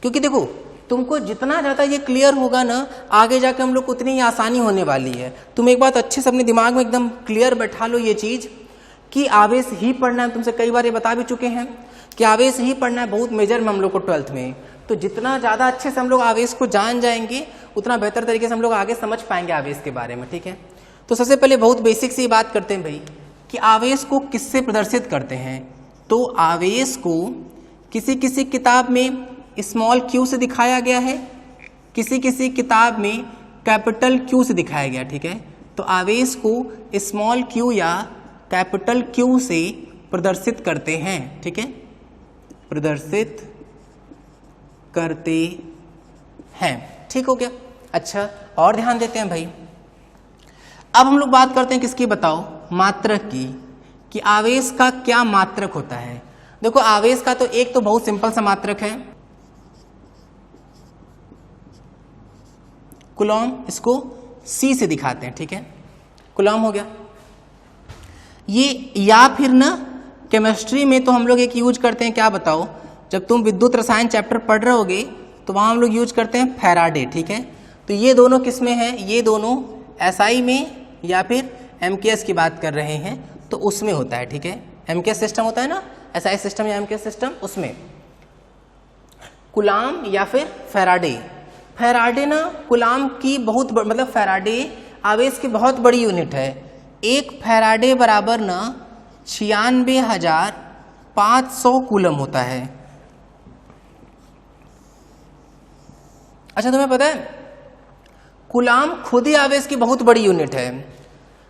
क्योंकि देखो तुमको जितना ज़्यादा ये क्लियर होगा ना, आगे जाके हम लोग को उतनी ही आसानी होने वाली है। तुम एक बात अच्छे से अपने दिमाग में एकदम क्लियर बैठा लो ये चीज़ कि आवेश ही पढ़ना है। तुमसे कई बार ये बता भी चुके हैं कि आवेश ही पढ़ना है, बहुत मेजर में हम लोग को 12th में। तो जितना ज़्यादा अच्छे से हम लोग आवेश को जान जाएंगे उतना बेहतर तरीके से हम लोग आगे समझ पाएंगे आवेश के बारे में, ठीक है। तो सबसे पहले बहुत बेसिक सी बात करते हैं भाई कि आवेश को किससे प्रदर्शित करते हैं। तो आवेश को किसी किसी किताब में स्मॉल क्यू से दिखाया गया है, किसी किसी किताब में कैपिटल क्यू से दिखाया गया, ठीक है। तो आवेश को स्मॉल क्यू या कैपिटल क्यू से प्रदर्शित करते हैं, ठीक है, प्रदर्शित करते हैं, ठीक हो गया। अच्छा, और ध्यान देते हैं भाई। अब हम लोग बात करते हैं किसकी, बताओ, मात्रक की, कि आवेश का क्या मात्रक होता है। देखो आवेश का तो एक तो बहुत सिंपल सा मात्रक है कूलॉम, इसको C से दिखाते हैं, ठीक है, कूलॉम हो गया ये। या फिर ना केमिस्ट्री में तो हम लोग एक यूज करते हैं, क्या बताओ, जब तुम विद्युत रसायन चैप्टर पढ़ रहे होगे तो वहां हम लोग यूज करते हैं फैराडे, ठीक है। तो ये दोनों किस में है, ये दोनों SI में या फिर MKS की बात कर रहे हैं तो उसमें होता है, ठीक है। MKS सिस्टम होता है ना, SI सिस्टम या MKS सिस्टम, उसमें कूलॉम या फिर फैराडे। फैराडे ना कूलॉम की बहुत मतलब फैराडे आवेश की बहुत बड़ी यूनिट है। एक फैराडे बराबर ना 96,500 कूलम होता है। अच्छा, तुम्हें पता है कूलॉम खुद ही आवेश की बहुत बड़ी यूनिट है।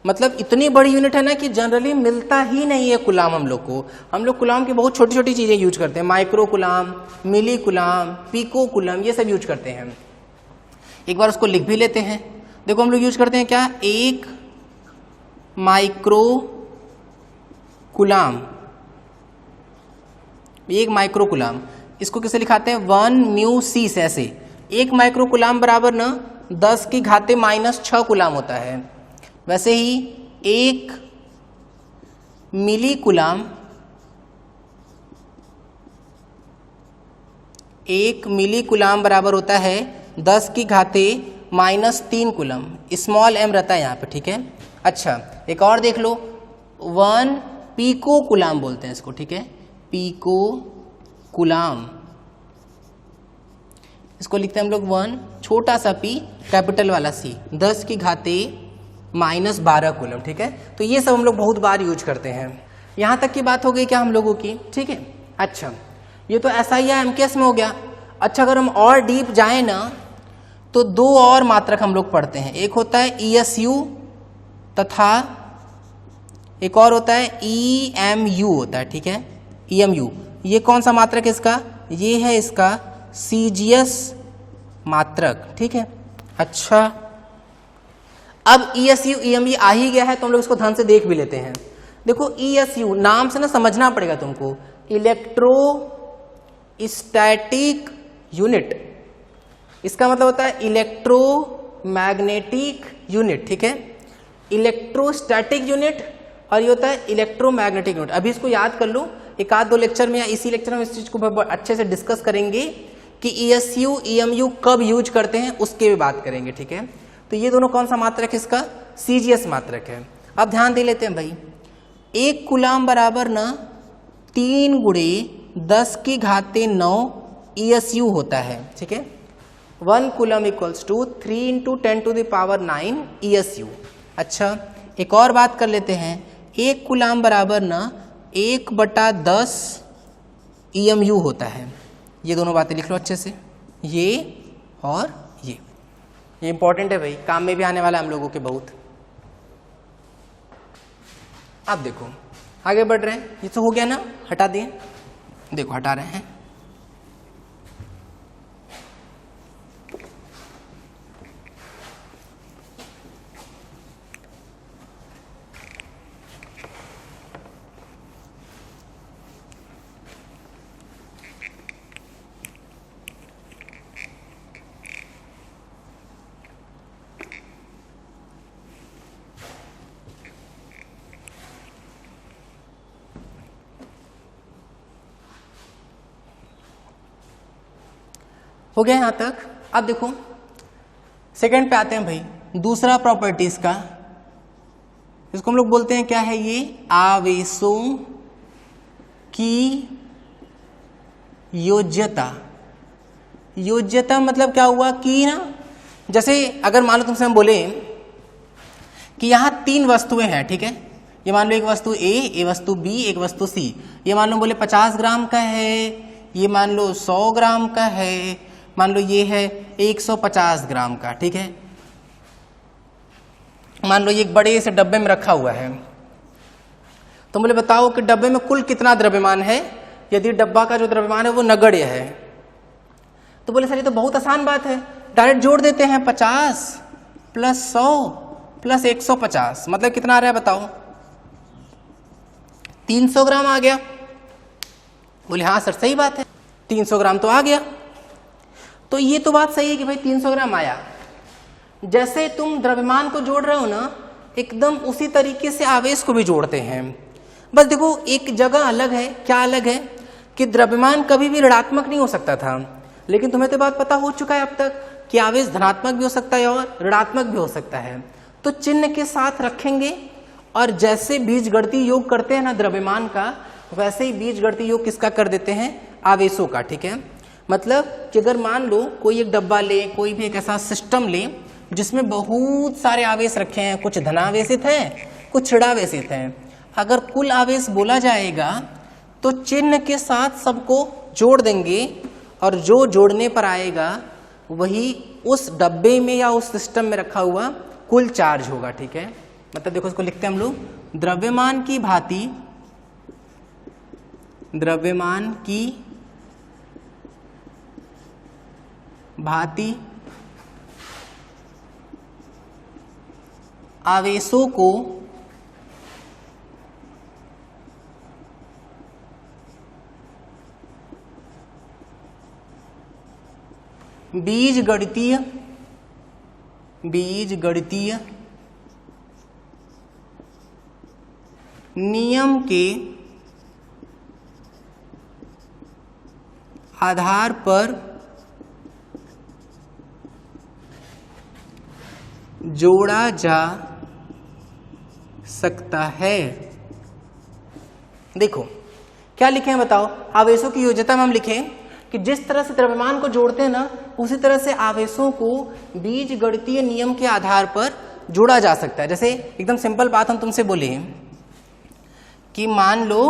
मतलब इतनी बड़ी यूनिट है ना कि जनरली मिलता ही नहीं है कूलॉम हम लोग को। हम लोग कूलॉम की बहुत छोटी छोटी चीजें यूज करते हैं, माइक्रो कूलॉम, मिली कूलॉम, पिको कूलॉम, ये सब यूज करते हैं। एक बार उसको लिख भी लेते हैं। देखो हम लोग यूज करते हैं क्या, एक माइक्रो कूलॉम, एक माइक्रो कूलॉम, इसको किसे लिखाते हैं 1 म्यू C से। ऐसे एक माइक्रो कूलॉम बराबर ना 10 की घाते -6 कूलॉम होता है। वैसे ही एक मिली कूलॉम, एक मिली कूलॉम बराबर होता है 10 की घाते -3 कूलम, स्मॉल m रहता है यहाँ पे, ठीक है। अच्छा, एक और देख लो, 1 पीको कूलॉम बोलते हैं इसको, ठीक है, पीको कूलॉम, इसको लिखते हैं हम लोग 1 छोटा सा p कैपिटल वाला C, 10 की घाते -12 कूलम, ठीक है। तो ये सब हम लोग बहुत बार यूज करते हैं। यहाँ तक की बात हो गई क्या हम लोगों की, ठीक है। अच्छा, ये तो SI या MKS में हो गया। अच्छा, अगर हम और डीप जाएं ना तो दो और मात्रक हम लोग पढ़ते हैं, एक होता है ESU तथा एक और होता है EMU होता है, ठीक है, EMU। ये कौन सा मात्रक है इसका, ये है इसका CGS मात्रक, ठीक है। अच्छा, अब ESU EMU आ ही गया है तो हम लोग इसको ध्यान से देख भी लेते हैं। देखो ESU नाम से ना समझना पड़ेगा तुमको, इलेक्ट्रोस्टैटिक यूनिट, इसका मतलब होता है इलेक्ट्रोमैग्नेटिक यूनिट, ठीक है, इलेक्ट्रोस्टैटिक यूनिट, और ये होता है इलेक्ट्रोमैग्नेटिक यूनिट। अभी इसको याद कर लो, एक आध दो लेक्चर में या इसी लेक्चर में इस चीज को अच्छे से डिस्कस करेंगे कि ESU EMU कब यूज करते हैं, उसके भी बात करेंगे, ठीक है। तो ये दोनों कौन सा मात्रक है, इसका CGS मात्रक है। अब ध्यान दे लेते हैं भाई, एक कूलम बराबर ना 3 × 10 की घाते 9 ESU होता है, ठीक है। 1 कूलम इक्वल्स टू 3 × 10⁹ ESU। अच्छा, एक और बात कर लेते हैं, एक कूलम बराबर ना 1/10 EMU होता है। ये दोनों बातें लिख लो अच्छे से, ये और ये इंपॉर्टेंट है भाई, काम में भी आने वाला है हम लोगों के बहुत। अब देखो आगे बढ़ रहे हैं, ये तो हो गया ना, हटा दिए, देखो हटा रहे हैं। हो गया यहाँ तक। अब देखो सेकंड पे आते हैं भाई, दूसरा प्रॉपर्टीज का, इसको हम लोग बोलते हैं क्या है, ये आवेशों की योज्यता। योज्यता मतलब क्या हुआ कि ना, जैसे अगर मान लो तुमसे हम बोले कि यहाँ 3 वस्तुएं हैं, ठीक है, ये मान लो एक वस्तु ए, एक वस्तु बी, एक वस्तु सी, ये मान लो बोले 50 ग्राम का है, ये मान लो 100 ग्राम का है, मान लो ये है 150 ग्राम का, ठीक है। मान लो ये एक बड़े से डब्बे में रखा हुआ है, तो बोले बताओ कि डब्बे में कुल कितना द्रव्यमान है, यदि डब्बा का जो द्रव्यमान है वो नगण्य है। तो बोले सर ये तो बहुत आसान बात है, डायरेक्ट जोड़ देते हैं, 50 + 100 + 150 मतलब कितना आ रहा है बताओ, 300 ग्राम आ गया। बोले हाँ सर सही बात है, 300 ग्राम तो आ गया। तो ये तो बात सही है कि भाई 300 ग्राम आया। जैसे तुम द्रव्यमान को जोड़ रहे हो ना, एकदम उसी तरीके से आवेश को भी जोड़ते हैं। बस देखो एक जगह अलग है, क्या अलग है कि द्रव्यमान कभी भी ऋणात्मक नहीं हो सकता था, लेकिन तुम्हें तो बात पता हो चुका है अब तक कि आवेश धनात्मक भी हो सकता है और ऋणात्मक भी हो सकता है। तो चिन्ह के साथ रखेंगे, और जैसे बीजगणितीय योग करते हैं ना द्रव्यमान का, वैसे ही बीजगणितीय योग किसका कर देते हैं, आवेशों का, ठीक है। मतलब कि अगर मान लो कोई एक डब्बा ले, कोई भी एक ऐसा सिस्टम ले जिसमें बहुत सारे आवेश रखे हैं, कुछ धनावेशित हैं, कुछ ऋणावेशित हैं, अगर कुल आवेश बोला जाएगा तो चिन्ह के साथ सबको जोड़ देंगे, और जो जोड़ने पर आएगा वही उस डब्बे में या उस सिस्टम में रखा हुआ कुल चार्ज होगा, ठीक है। मतलब देखो इसको लिखते हैं हम लोग, द्रव्यमान की भांति, द्रव्यमान की भांति आवेशों को बीजगणितीय नियम के आधार पर जोड़ा जा सकता है। देखो क्या लिखे हैं बताओ, आवेशों की योज्यता में हम लिखें कि जिस तरह से द्रव्यमान को जोड़ते हैं ना, उसी तरह से आवेशों को बीजगणितीय नियम के आधार पर जोड़ा जा सकता है। जैसे एकदम सिंपल बात हम तुमसे बोले कि मान लो,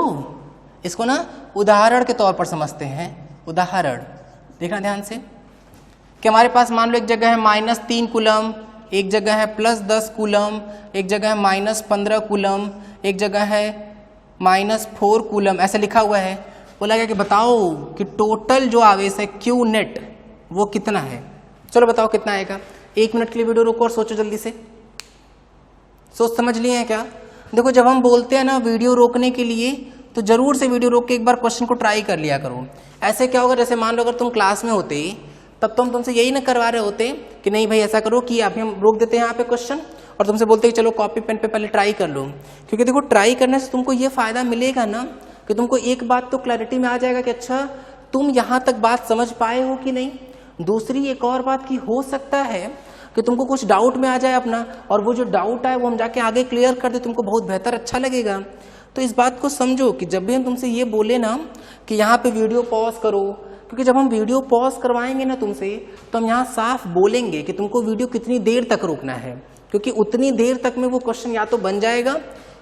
इसको ना उदाहरण के तौर पर समझते हैं, उदाहरण देखना ध्यान से, कि हमारे पास मान लो एक जगह है -3 कूलम, एक जगह है +10 कूलम, एक जगह है -15 कूलम, एक जगह है -4 कूलम, ऐसे लिखा हुआ है। बोला गया कि बताओ कि टोटल जो आवेश है Q नेट वो कितना है। चलो बताओ कितना आएगा। 1 मिनट के लिए वीडियो रोको और सोचो जल्दी से, सोच समझ लिए हैं क्या। देखो जब हम बोलते हैं ना वीडियो रोकने के लिए, तो जरूर से वीडियो रोक के एक बार क्वेश्चन को ट्राई कर लिया करो। ऐसे क्या होगा, जैसे मान लो अगर तुम क्लास में होते तब तो हम तुमसे यही ना करवा रहे होते कि नहीं भाई ऐसा करो कि अभी हम रोक देते हैं यहाँ पे क्वेश्चन, और तुमसे बोलते हैं चलो कॉपी पेन पे पहले ट्राई कर लो। क्योंकि देखो ट्राई करने से तुमको ये फायदा मिलेगा ना कि तुमको एक बात तो क्लैरिटी में आ जाएगा कि अच्छा तुम यहाँ तक बात समझ पाए हो कि नहीं। दूसरी एक और बात की हो सकता है कि तुमको कुछ डाउट में आ जाए अपना, और वो जो डाउट है वो हम जाके आगे क्लियर कर दे, तुमको बहुत बेहतर अच्छा लगेगा। तो इस बात को समझो कि जब भी हम तुमसे ये बोले ना कि यहाँ पे वीडियो पॉज करो, क्योंकि जब हम वीडियो पॉज करवाएंगे ना तुमसे, तो हम यहाँ साफ बोलेंगे कि तुमको वीडियो कितनी देर तक रोकना है, क्योंकि उतनी देर तक में वो क्वेश्चन या तो बन जाएगा,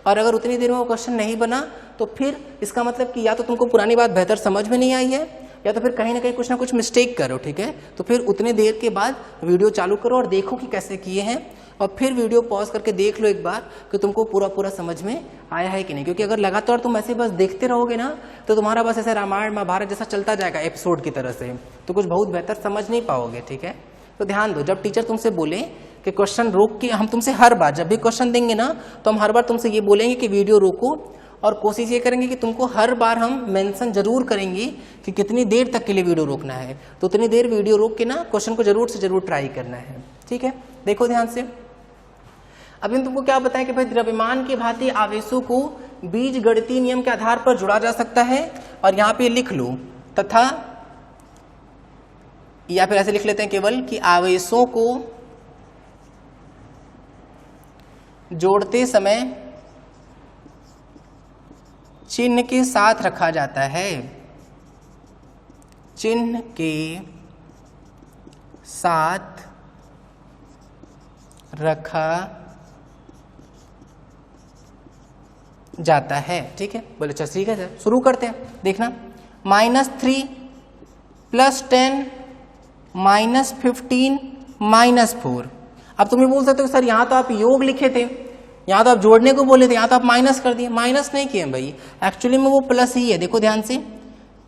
और अगर उतनी देर में वो क्वेश्चन नहीं बना तो फिर इसका मतलब कि या तो तुमको पुरानी बात बेहतर समझ में नहीं आई है, या तो फिर कहीं ना कहीं कुछ ना कुछ मिस्टेक करो, ठीक है। तो फिर उतने देर के बाद वीडियो चालू करो और देखो कि कैसे किए हैं, और फिर वीडियो पॉज करके देख लो एक बार कि तुमको पूरा समझ में आया है कि नहीं। क्योंकि अगर लगातार तुम ऐसे बस देखते रहोगे ना, तो तुम्हारा बस ऐसे रामायण महाभारत जैसा चलता जाएगा एपिसोड की तरह से, तो कुछ बहुत बेहतर समझ नहीं पाओगे, ठीक है। तो ध्यान दो, जब टीचर तुमसे बोले कि क्वेश्चन रोक के, हम तुमसे हर बार जब भी क्वेश्चन देंगे ना, तो हम हर बार तुमसे ये बोलेंगे कि वीडियो रोको, और कोशिश ये करेंगे कि तुमको हर बार हम मेंशन जरूर करेंगे कि कितनी देर तक के लिए वीडियो रोकना है। तो उतनी देर वीडियो रोक के ना क्वेश्चन को जरूर से जरूर ट्राई करना है, ठीक है। देखो ध्यान से, अभी हम तुमको क्या बताएं कि भाई द्रव्यमान की भांति आवेशों को बीजगणितीय नियम के आधार पर जोड़ा जा सकता है, और यहाँ पे लिख लो तथा या फिर ऐसे लिख लेते हैं केवल कि आवेशों को जोड़ते समय चिन्ह के साथ रखा जाता है, चिन्ह के साथ रखा जाता है। ठीक है, बोले अच्छा ठीक है सर, शुरू करते हैं। देखना, -3 +10 -15 -4। अब तुम ये बोल सकते हो सर यहाँ तो आप योग लिखे थे, यहाँ तो आप जोड़ने को बोले थे, यहाँ तो आप माइनस कर दिए। माइनस नहीं किए भाई, एक्चुअली में वो प्लस ही है। देखो ध्यान से,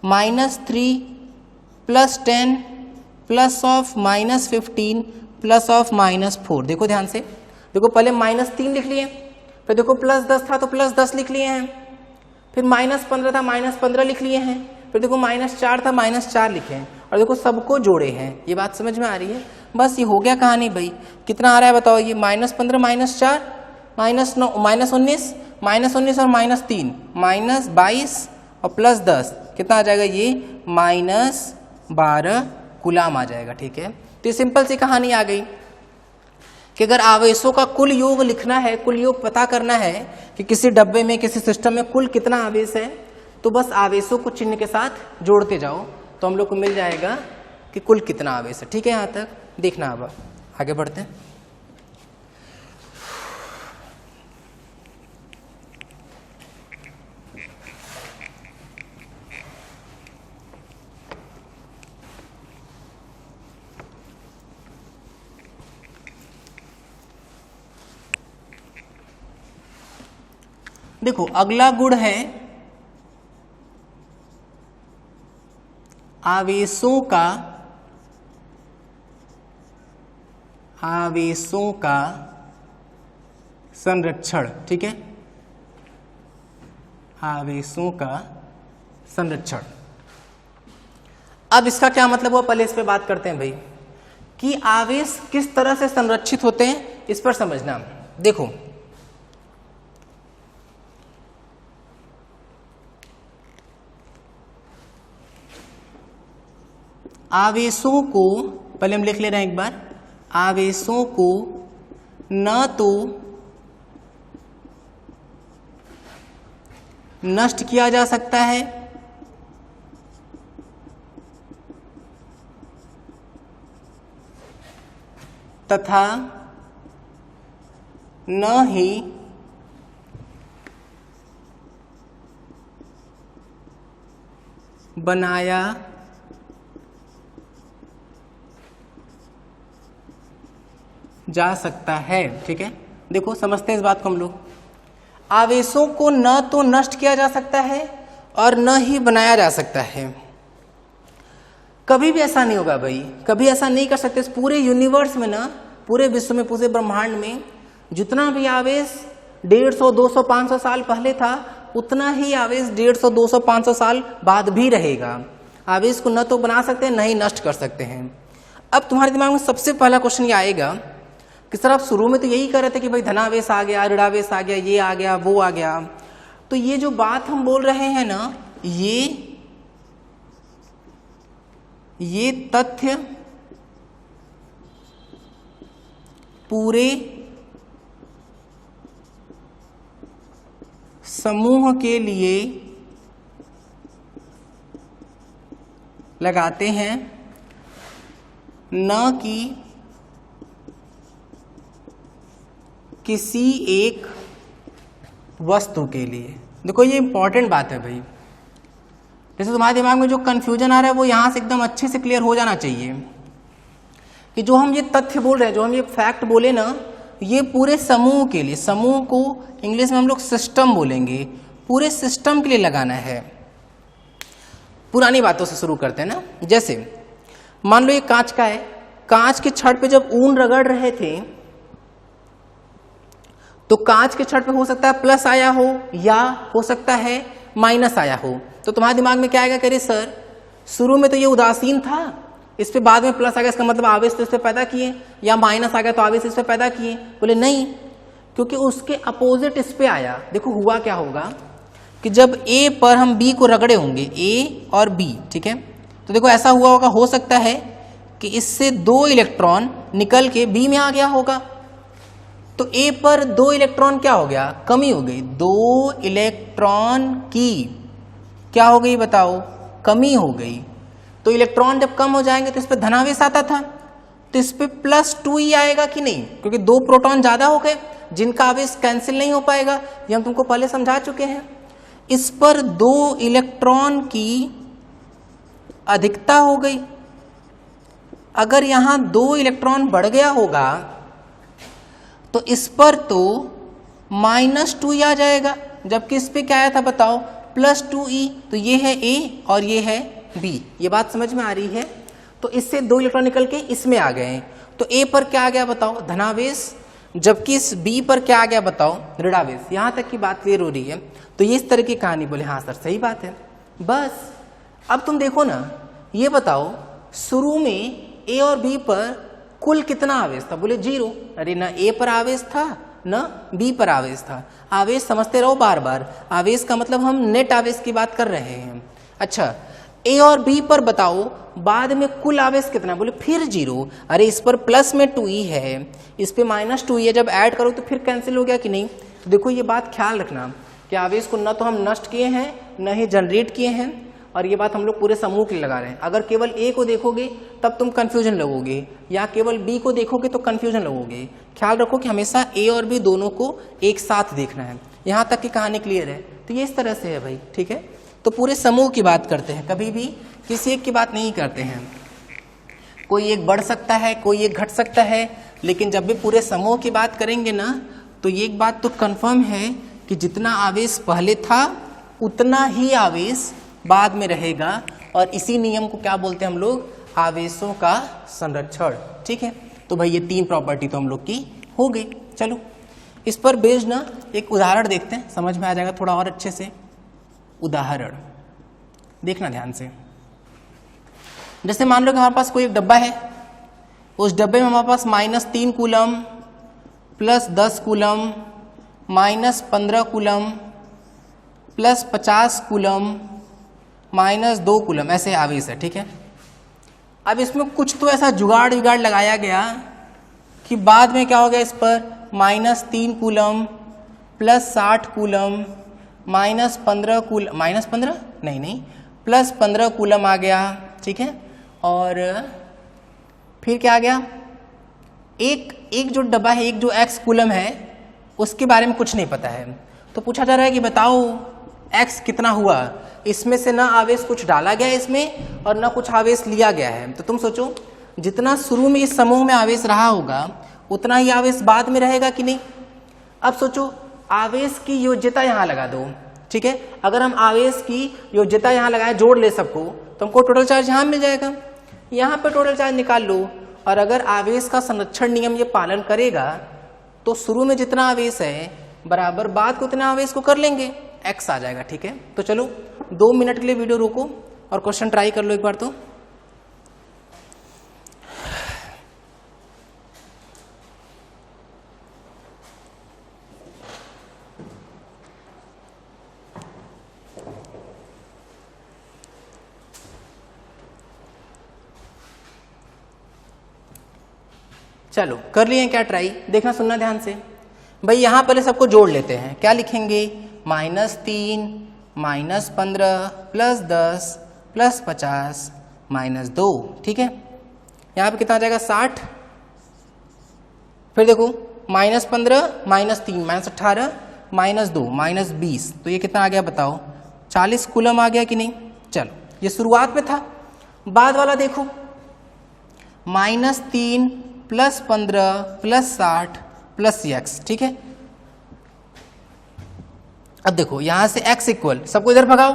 -3 +10 +(-15) +(-4)। देखो ध्यान से, देखो पहले -3 लिख लिए, फिर देखो +10 था तो +10 लिख लिए हैं, फिर -15 था -15 लिख लिए हैं, फिर देखो -4 था -4 लिखे हैं, और देखो सबको जोड़े हैं। ये बात समझ में आ रही है? बस ये हो गया कहानी भाई। कितना आ रहा है बताओ ये? -15 -4 -19 -19 और -3 -22 और +10 कितना आ जाएगा? ये -12 कूलाम आ जाएगा। ठीक है, तो ये सिंपल सी कहानी आ गई कि अगर आवेशों का कुल योग लिखना है, कुल योग पता करना है कि किसी डब्बे में, किसी सिस्टम में कुल कितना आवेश है, तो बस आवेशों को चिन्ह के साथ जोड़ते जाओ तो हम लोग को मिल जाएगा कि कुल कितना आवेश है। ठीक है, यहाँ तक देखना। अब आगे बढ़ते हैं। देखो अगला गुण है आवेशों का संरक्षण। ठीक है, आवेशों का संरक्षण। अब इसका क्या मतलब हुआ, पहले इस पे बात करते हैं भाई कि आवेश किस तरह से संरक्षित होते हैं, इस पर समझना। देखो आवेशों को, पहले हम लिख ले रहे हैं एक बार, आवेशों को न तो नष्ट किया जा सकता है तथा न ही बनाया जा सकता है। ठीक है, देखो समझते हैं इस बात को हम लोग। आवेशों को न तो नष्ट किया जा सकता है और न ही बनाया जा सकता है। कभी भी ऐसा नहीं होगा भाई, कभी ऐसा नहीं कर सकते। इस पूरे यूनिवर्स में ना, पूरे विश्व में, पूरे ब्रह्मांड में जितना भी आवेश 150, 200, 500 साल पहले था, उतना ही आवेश 150, 200, 500 साल बाद भी रहेगा। आवेश को न तो बना सकते हैं, न ही नष्ट कर सकते हैं। अब तुम्हारे दिमाग में सबसे पहला क्वेश्चन ये आएगा कि सर आप शुरू में तो यही कर रहे थे कि भाई धनावेश आ गया, ऋणावेश आ गया, ये आ गया, वो आ गया। तो ये जो बात हम बोल रहे हैं ना, ये तथ्य पूरे समूह के लिए लगाते हैं, न कि किसी एक वस्तु के लिए। देखो ये इंपॉर्टेंट बात है भाई, जैसे तुम्हारे दिमाग में जो कंफ्यूजन आ रहा है वो यहां से एकदम अच्छे से क्लियर हो जाना चाहिए कि जो हम ये तथ्य बोल रहे हैं, जो हम ये फैक्ट बोले ना, ये पूरे समूह के लिए, समूह को इंग्लिश में हम लोग सिस्टम बोलेंगे, पूरे सिस्टम के लिए लगाना है। पुरानी बातों से शुरू करते हैं ना। जैसे मान लो ये कांच का है, कांच के छड़ पे जब ऊन रगड़ रहे थे तो कांच के छड़ पे हो सकता है प्लस आया हो या हो सकता है माइनस आया हो। तो तुम्हारे दिमाग में क्या आएगा, कह रहे सर शुरू में तो ये उदासीन था, इस पे बाद में प्लस आ गया, इसका मतलब आवेश तो इस पे पैदा किए, या माइनस आ गया तो आवेश इस पे पैदा किए। बोले नहीं, क्योंकि उसके अपोजिट इस पे आया। देखो हुआ क्या होगा कि जब ए पर हम बी को रगड़े होंगे, ए और बी, ठीक है, तो देखो ऐसा हुआ होगा, हो सकता है कि इससे 2 इलेक्ट्रॉन निकल के बी में आ गया होगा, तो ए पर 2 इलेक्ट्रॉन क्या हो गया, कमी हो गई। 2 इलेक्ट्रॉन की क्या हो गई बताओ, कमी हो गई। तो इलेक्ट्रॉन जब कम हो जाएंगे तो इस पर धनावेश आता था, तो इस पर +2e आएगा कि नहीं, क्योंकि 2 प्रोटॉन ज्यादा हो गए जिनका आवेश कैंसिल नहीं हो पाएगा, ये हम तुमको पहले समझा चुके हैं। इस पर 2 इलेक्ट्रॉन की अधिकता हो गई। अगर यहां 2 इलेक्ट्रॉन बढ़ गया होगा तो इस पर तो -2e आ जाएगा, जबकि इस पे क्या आया था बताओ, +2e। तो ये है A और ये है B, ये बात समझ में आ रही है। तो इससे 2 इलेक्ट्रॉन निकल के इसमें आ गए हैं, तो A पर क्या आ गया बताओ, धनावेश, जबकि इस B पर क्या आ गया बताओ, ऋणावेश। यहां तक की बात क्लियर हो रही है। तो ये इस तरह की कहानी। बोले हाँ सर सही बात है। बस अब तुम देखो ना, ये बताओ शुरू में A और B पर कुल कितना आवेश था, बोले 0। अरे ना A पर आवेश था ना B पर आवेश था। आवेश समझते रहो बार बार, आवेश का मतलब हम नेट आवेश की बात कर रहे हैं। अच्छा, A और B पर बताओ बाद में कुल आवेश कितना, बोले फिर 0। अरे इस पर प्लस में 2e है, इस पे -2e है, जब ऐड करो तो फिर कैंसिल हो गया कि नहीं। तो देखो ये बात ख्याल रखना कि आवेश को न तो हम नष्ट किए हैं न ही जनरेट किए हैं, और ये बात हम लोग पूरे समूह के लिए लगा रहे हैं। अगर केवल A को देखोगे तब तुम कंफ्यूजन लगोगे, या केवल B को देखोगे तो कंफ्यूजन लगोगे। ख्याल रखो कि हमेशा A और B दोनों को एक साथ देखना है। यहाँ तक की कहानी क्लियर है। तो ये इस तरह से है भाई, ठीक है। तो पूरे समूह की बात करते हैं, कभी भी किसी एक की बात नहीं करते हैं। कोई एक बढ़ सकता है, कोई एक घट सकता है, लेकिन जब भी पूरे समूह की बात करेंगे ना, तो ये एक बात तो कंफर्म है कि जितना आवेश पहले था उतना ही आवेश बाद में रहेगा। और इसी नियम को क्या बोलते हैं हम लोग, आवेशों का संरक्षण, ठीक है। तो भाई ये 3 प्रॉपर्टी तो हम लोग की हो गई। चलो इस पर बेस्ड ना एक उदाहरण देखते हैं, समझ में आ जाएगा थोड़ा और अच्छे से। उदाहरण देखना ध्यान से। जैसे मान लो कि हमारे पास कोई एक डब्बा है, उस डब्बे में हमारे पास -3 coulomb +10 coulomb -15 coulomb +50 coulomb -2 coulomb ऐसे आवेश है, ठीक है। अब इसमें कुछ तो ऐसा जुगाड़ लगाया गया कि बाद में क्या हो गया, इस पर -3 कूलम +60 कूलम -15 कूलम -15 नहीं +15 कूलम आ गया, ठीक है। और फिर क्या आ गया, एक जो डब्बा है, एक जो x कूलम है, उसके बारे में कुछ नहीं पता है। तो पूछा जा रहा है कि बताओ x कितना हुआ। इसमें से ना आवेश कुछ डाला गया इसमें और ना कुछ आवेश लिया गया है। तो तुम सोचो जितना शुरू में इस समूह में आवेश रहा होगा उतना ही आवेश बाद में रहेगा कि नहीं। अब सोचो आवेश की योज्यता यहाँ लगा दो, ठीक है। अगर हम आवेश की योज्यता यहाँ लगाए, जोड़ ले सबको, तो हमको टोटल चार्ज यहाँ मिल जाएगा। यहाँ पे टोटल चार्ज निकाल लो, और अगर आवेश का संरक्षण नियम ये पालन करेगा तो शुरू में जितना आवेश है बराबर बाद को उतना आवेश को कर लेंगे, x आ जाएगा, ठीक है। तो चलो 2 मिनट के लिए वीडियो रोको और क्वेश्चन ट्राई कर लो एक बार। तो चलो कर लिए क्या ट्राई, देखना सुनना ध्यान से भाई। यहां पहले सबको जोड़ लेते हैं। क्या लिखेंगे, -3 -15 +10 +50 -2, ठीक है। यहाँ पे कितना आ जाएगा, 60। फिर देखो -15 -3 -18 -2 -20, तो ये कितना आ गया बताओ, 40 कूलम आ गया कि नहीं। चलो ये शुरुआत में था। बाद वाला देखो, -3 +15 +60 +x, ठीक है। अब देखो यहां से x इक्वल, सबको इधर भगाओ,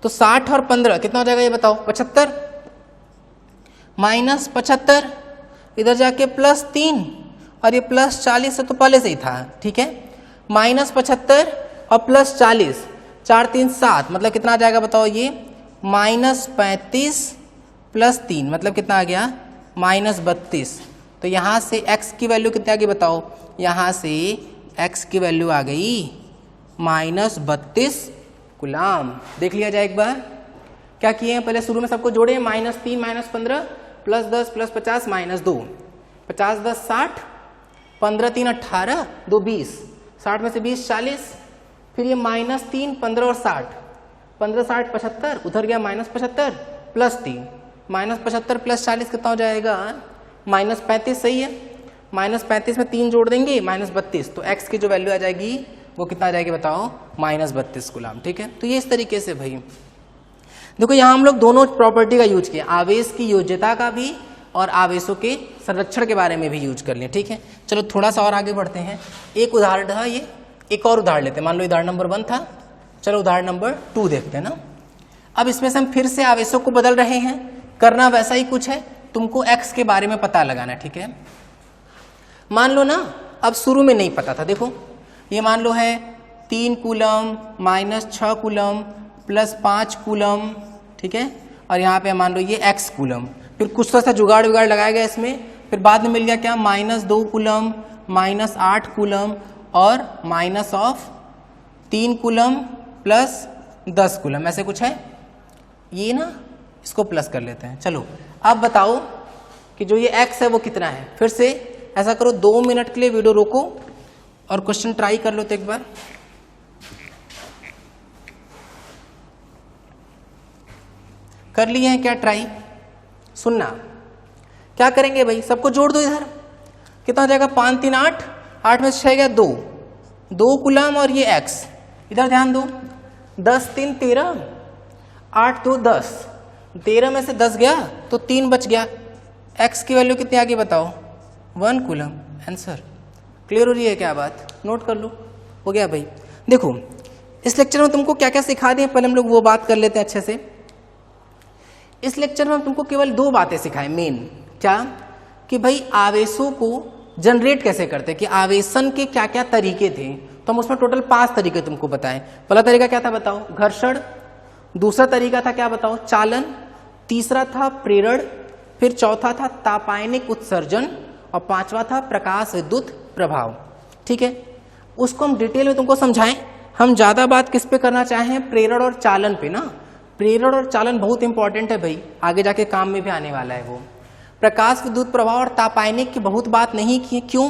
तो 60 और 15 कितना हो जाएगा ये बताओ, 75 -75 इधर जाके +3 और ये +40 से तो पहले से ही था, ठीक है। -75 और +40, 4 3 7, मतलब कितना आ जाएगा बताओ, ये -35 +3 मतलब कितना आ गया, -32। तो यहाँ से x की वैल्यू कितनी आ गई बताओ, यहाँ से x की वैल्यू आ गई -32 कूलम। देख लिया जाए एक बार क्या किए हैं, पहले शुरू में सबको जोड़े, -3 -15 प्लस 10 प्लस 50 माइनस 2, 50 10 60, 15 3 18, 2 20, 60 में से 20 40, फिर ये माइनस 3 15 और 60, 15 60 75, उधर गया माइनस 75 प्लस 3, माइनस 75 प्लस 40 कितना हो जाएगा माइनस 35, सही है। माइनस 35 में 3 जोड़ देंगे माइनस 32, तो x की जो वैल्यू आ जाएगी वो कितना आ जाएगी बताओ माइनस 32 कूलम, ठीक है। तो ये इस तरीके से भाई देखो यहाँ हम लोग दोनों प्रॉपर्टी का यूज किया, आवेश की योज्यता का भी और आवेशों के संरक्षण के बारे में भी यूज कर लिया, ठीक है। चलो थोड़ा सा और आगे बढ़ते हैं। एक उदाहरण था ये, एक और उदाहरण लेते हैं। मान लो उदाहरण नंबर 1 था, चलो उदाहरण नंबर 2 देखते हैं ना। अब इसमें से हम फिर से आवेशों को बदल रहे हैं, करना वैसा ही कुछ है, तुमको x के बारे में पता लगाना, ठीक है। मान लो ना अब शुरू में नहीं पता था, देखो ये मान लो है 3 coulomb minus 6 coulomb plus 5 coulomb, ठीक है। और यहाँ पे मान लो ये x कूलम, फिर कुछ तो सा जुगाड़ उगाड़ लगाया गया इसमें, फिर बाद में मिल गया क्या माइनस 2 कूलम माइनस 8 कूलम और minus of 3 coulomb plus 10 coulomb, ऐसे कुछ है। ये ना इसको प्लस कर लेते हैं। चलो अब बताओ कि जो ये x है वो कितना है। फिर से ऐसा करो 2 मिनट के लिए वीडियो रोको और क्वेश्चन ट्राई कर लो तो एक बार। कर लिए हैं क्या ट्राई? सुनना क्या करेंगे भाई, सबको जोड़ दो इधर, कितना हो जाएगा 5 3 8, 8 में से 6 गया 2, 2 कूलम और ये x, इधर ध्यान दो 10 3 13, 8 2 10, 13 में से 10 गया तो 3 बच गया, x की वैल्यू कितनी आ गई बताओ 1 कूलम। आंसर क्लियर हो रही है क्या बात? नोट कर लो, हो गया भाई। देखो इस लेक्चर में तुमको क्या क्या सिखा दिए, पहले हम लोग वो बात कर लेते हैं अच्छे से। इस लेक्चर में हम तुमको केवल 2 बातें सिखाएं मेन, क्या कि भाई आवेशों को जनरेट कैसे करते, कि आवेशन के क्या क्या तरीके थे। तो हम उसमें टोटल 5 तरीके तुमको बताएं। पहला तरीका क्या था बताओ, घर्षण। दूसरा तरीका था क्या बताओ, चालन। तीसरा था प्रेरण। फिर चौथा था तापायनिक उत्सर्जन और पांचवा था प्रकाश विद्युत प्रभाव, ठीक है। उसको हम डिटेल में तुमको समझाएं। हम ज्यादा बात किस पे करना चाहें, प्रेरण और चालन पे ना। प्रेरण और चालन बहुत इंपॉर्टेंट है भाई, आगे जाके काम में भी आने वाला है वो। प्रकाश विद्युत प्रभाव और तापायनिक की बहुत बात नहीं की, क्यों?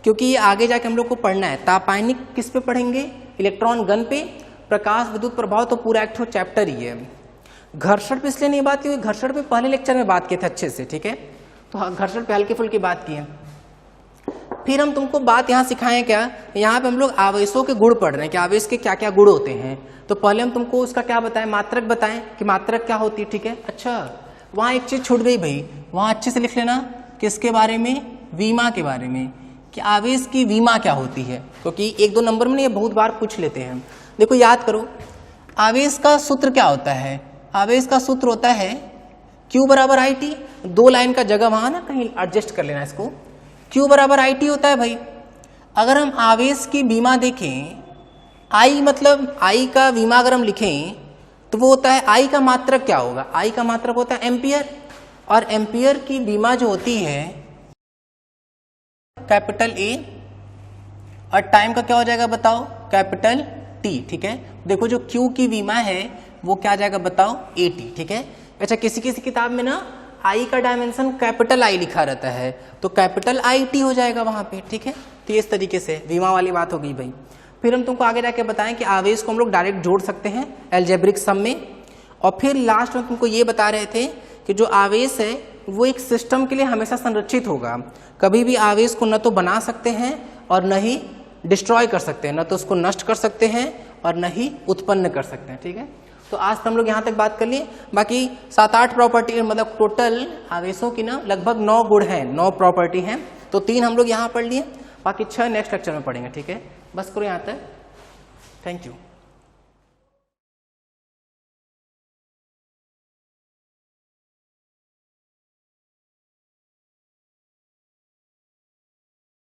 क्योंकि ये आगे जाके हम लोग को पढ़ना है। तापायनिक किस पे पढ़ेंगे, इलेक्ट्रॉन गन पे। प्रकाश विद्युत प्रभाव तो पूरा एक चैप्टर ही है। घर्षण पे इसलिए नहीं बात की, घर्षण पे पहले लेक्चर में बात किए थे अच्छे से, ठीक है। तो घर्षण पे हल्की फुल्की बात की है। फिर हम तुमको बात यहाँ सिखाएं क्या, यहाँ पे हम लोग आवेशों के गुण पढ़ रहे हैं कि आवेश के क्या क्या गुण होते हैं। तो पहले हम तुमको उसका क्या बताएं, मात्रक बताएं कि मात्रक क्या होती है, ठीक है। अच्छा वहाँ एक चीज छूट गई भाई, वहाँ अच्छे से लिख लेना, किसके बारे में, विमा के बारे में, कि आवेश की विमा क्या होती है, क्योंकि 1-2 नंबर में नहीं, बहुत बार पूछ लेते हैं। देखो याद करो, आवेश का सूत्र क्या होता है, आवेश का सूत्र होता है Q बराबर IT। 2 लाइन का जगह वहां ना कहीं एडजस्ट कर लेना इसको। Q बराबर IT होता है भाई। अगर हम आवेश की विमा देखें, I मतलब I का विमा अगर हम लिखें तो वो होता है, I का मात्रक क्या होगा, I का मात्रक होता है एम्पियर, और एम्पियर की विमा जो होती है कैपिटल A, और टाइम का क्या हो जाएगा बताओ, कैपिटल T, ठीक है। देखो जो Q की विमा है वो क्या आ जाएगा बताओ, AT, ठीक है। अच्छा किसी किसी किताब में ना I का डायमेंशन कैपिटल I लिखा रहता है, तो कैपिटल IT हो जाएगा वहां पे, ठीक है। तो ये इस तरीके से विमा वाली बात हो गई भाई। फिर हम तुमको आगे जाके बताएं कि आवेश को हम लोग डायरेक्ट जोड़ सकते हैं एल्जेब्रिक सम में। और फिर लास्ट में तुमको ये बता रहे थे कि जो आवेश है वो एक सिस्टम के लिए हमेशा संरक्षित होगा। कभी भी आवेश को न तो बना सकते हैं और न ही डिस्ट्रॉय कर सकते हैं, न तो उसको नष्ट कर सकते हैं और न ही उत्पन्न कर सकते हैं, ठीक है। तो आज तो हम लोग यहाँ तक बात कर लिए। बाकी 7-8 प्रॉपर्टी, मतलब टोटल आवेशों की ना लगभग 9 गुण हैं, 9 प्रॉपर्टी हैं। तो 3 हम लोग यहाँ पढ़ लिए, बाकी 6 नेक्स्ट लेक्चर में पढ़ेंगे, ठीक है। बस करो यहाँ तक, थैंक यू।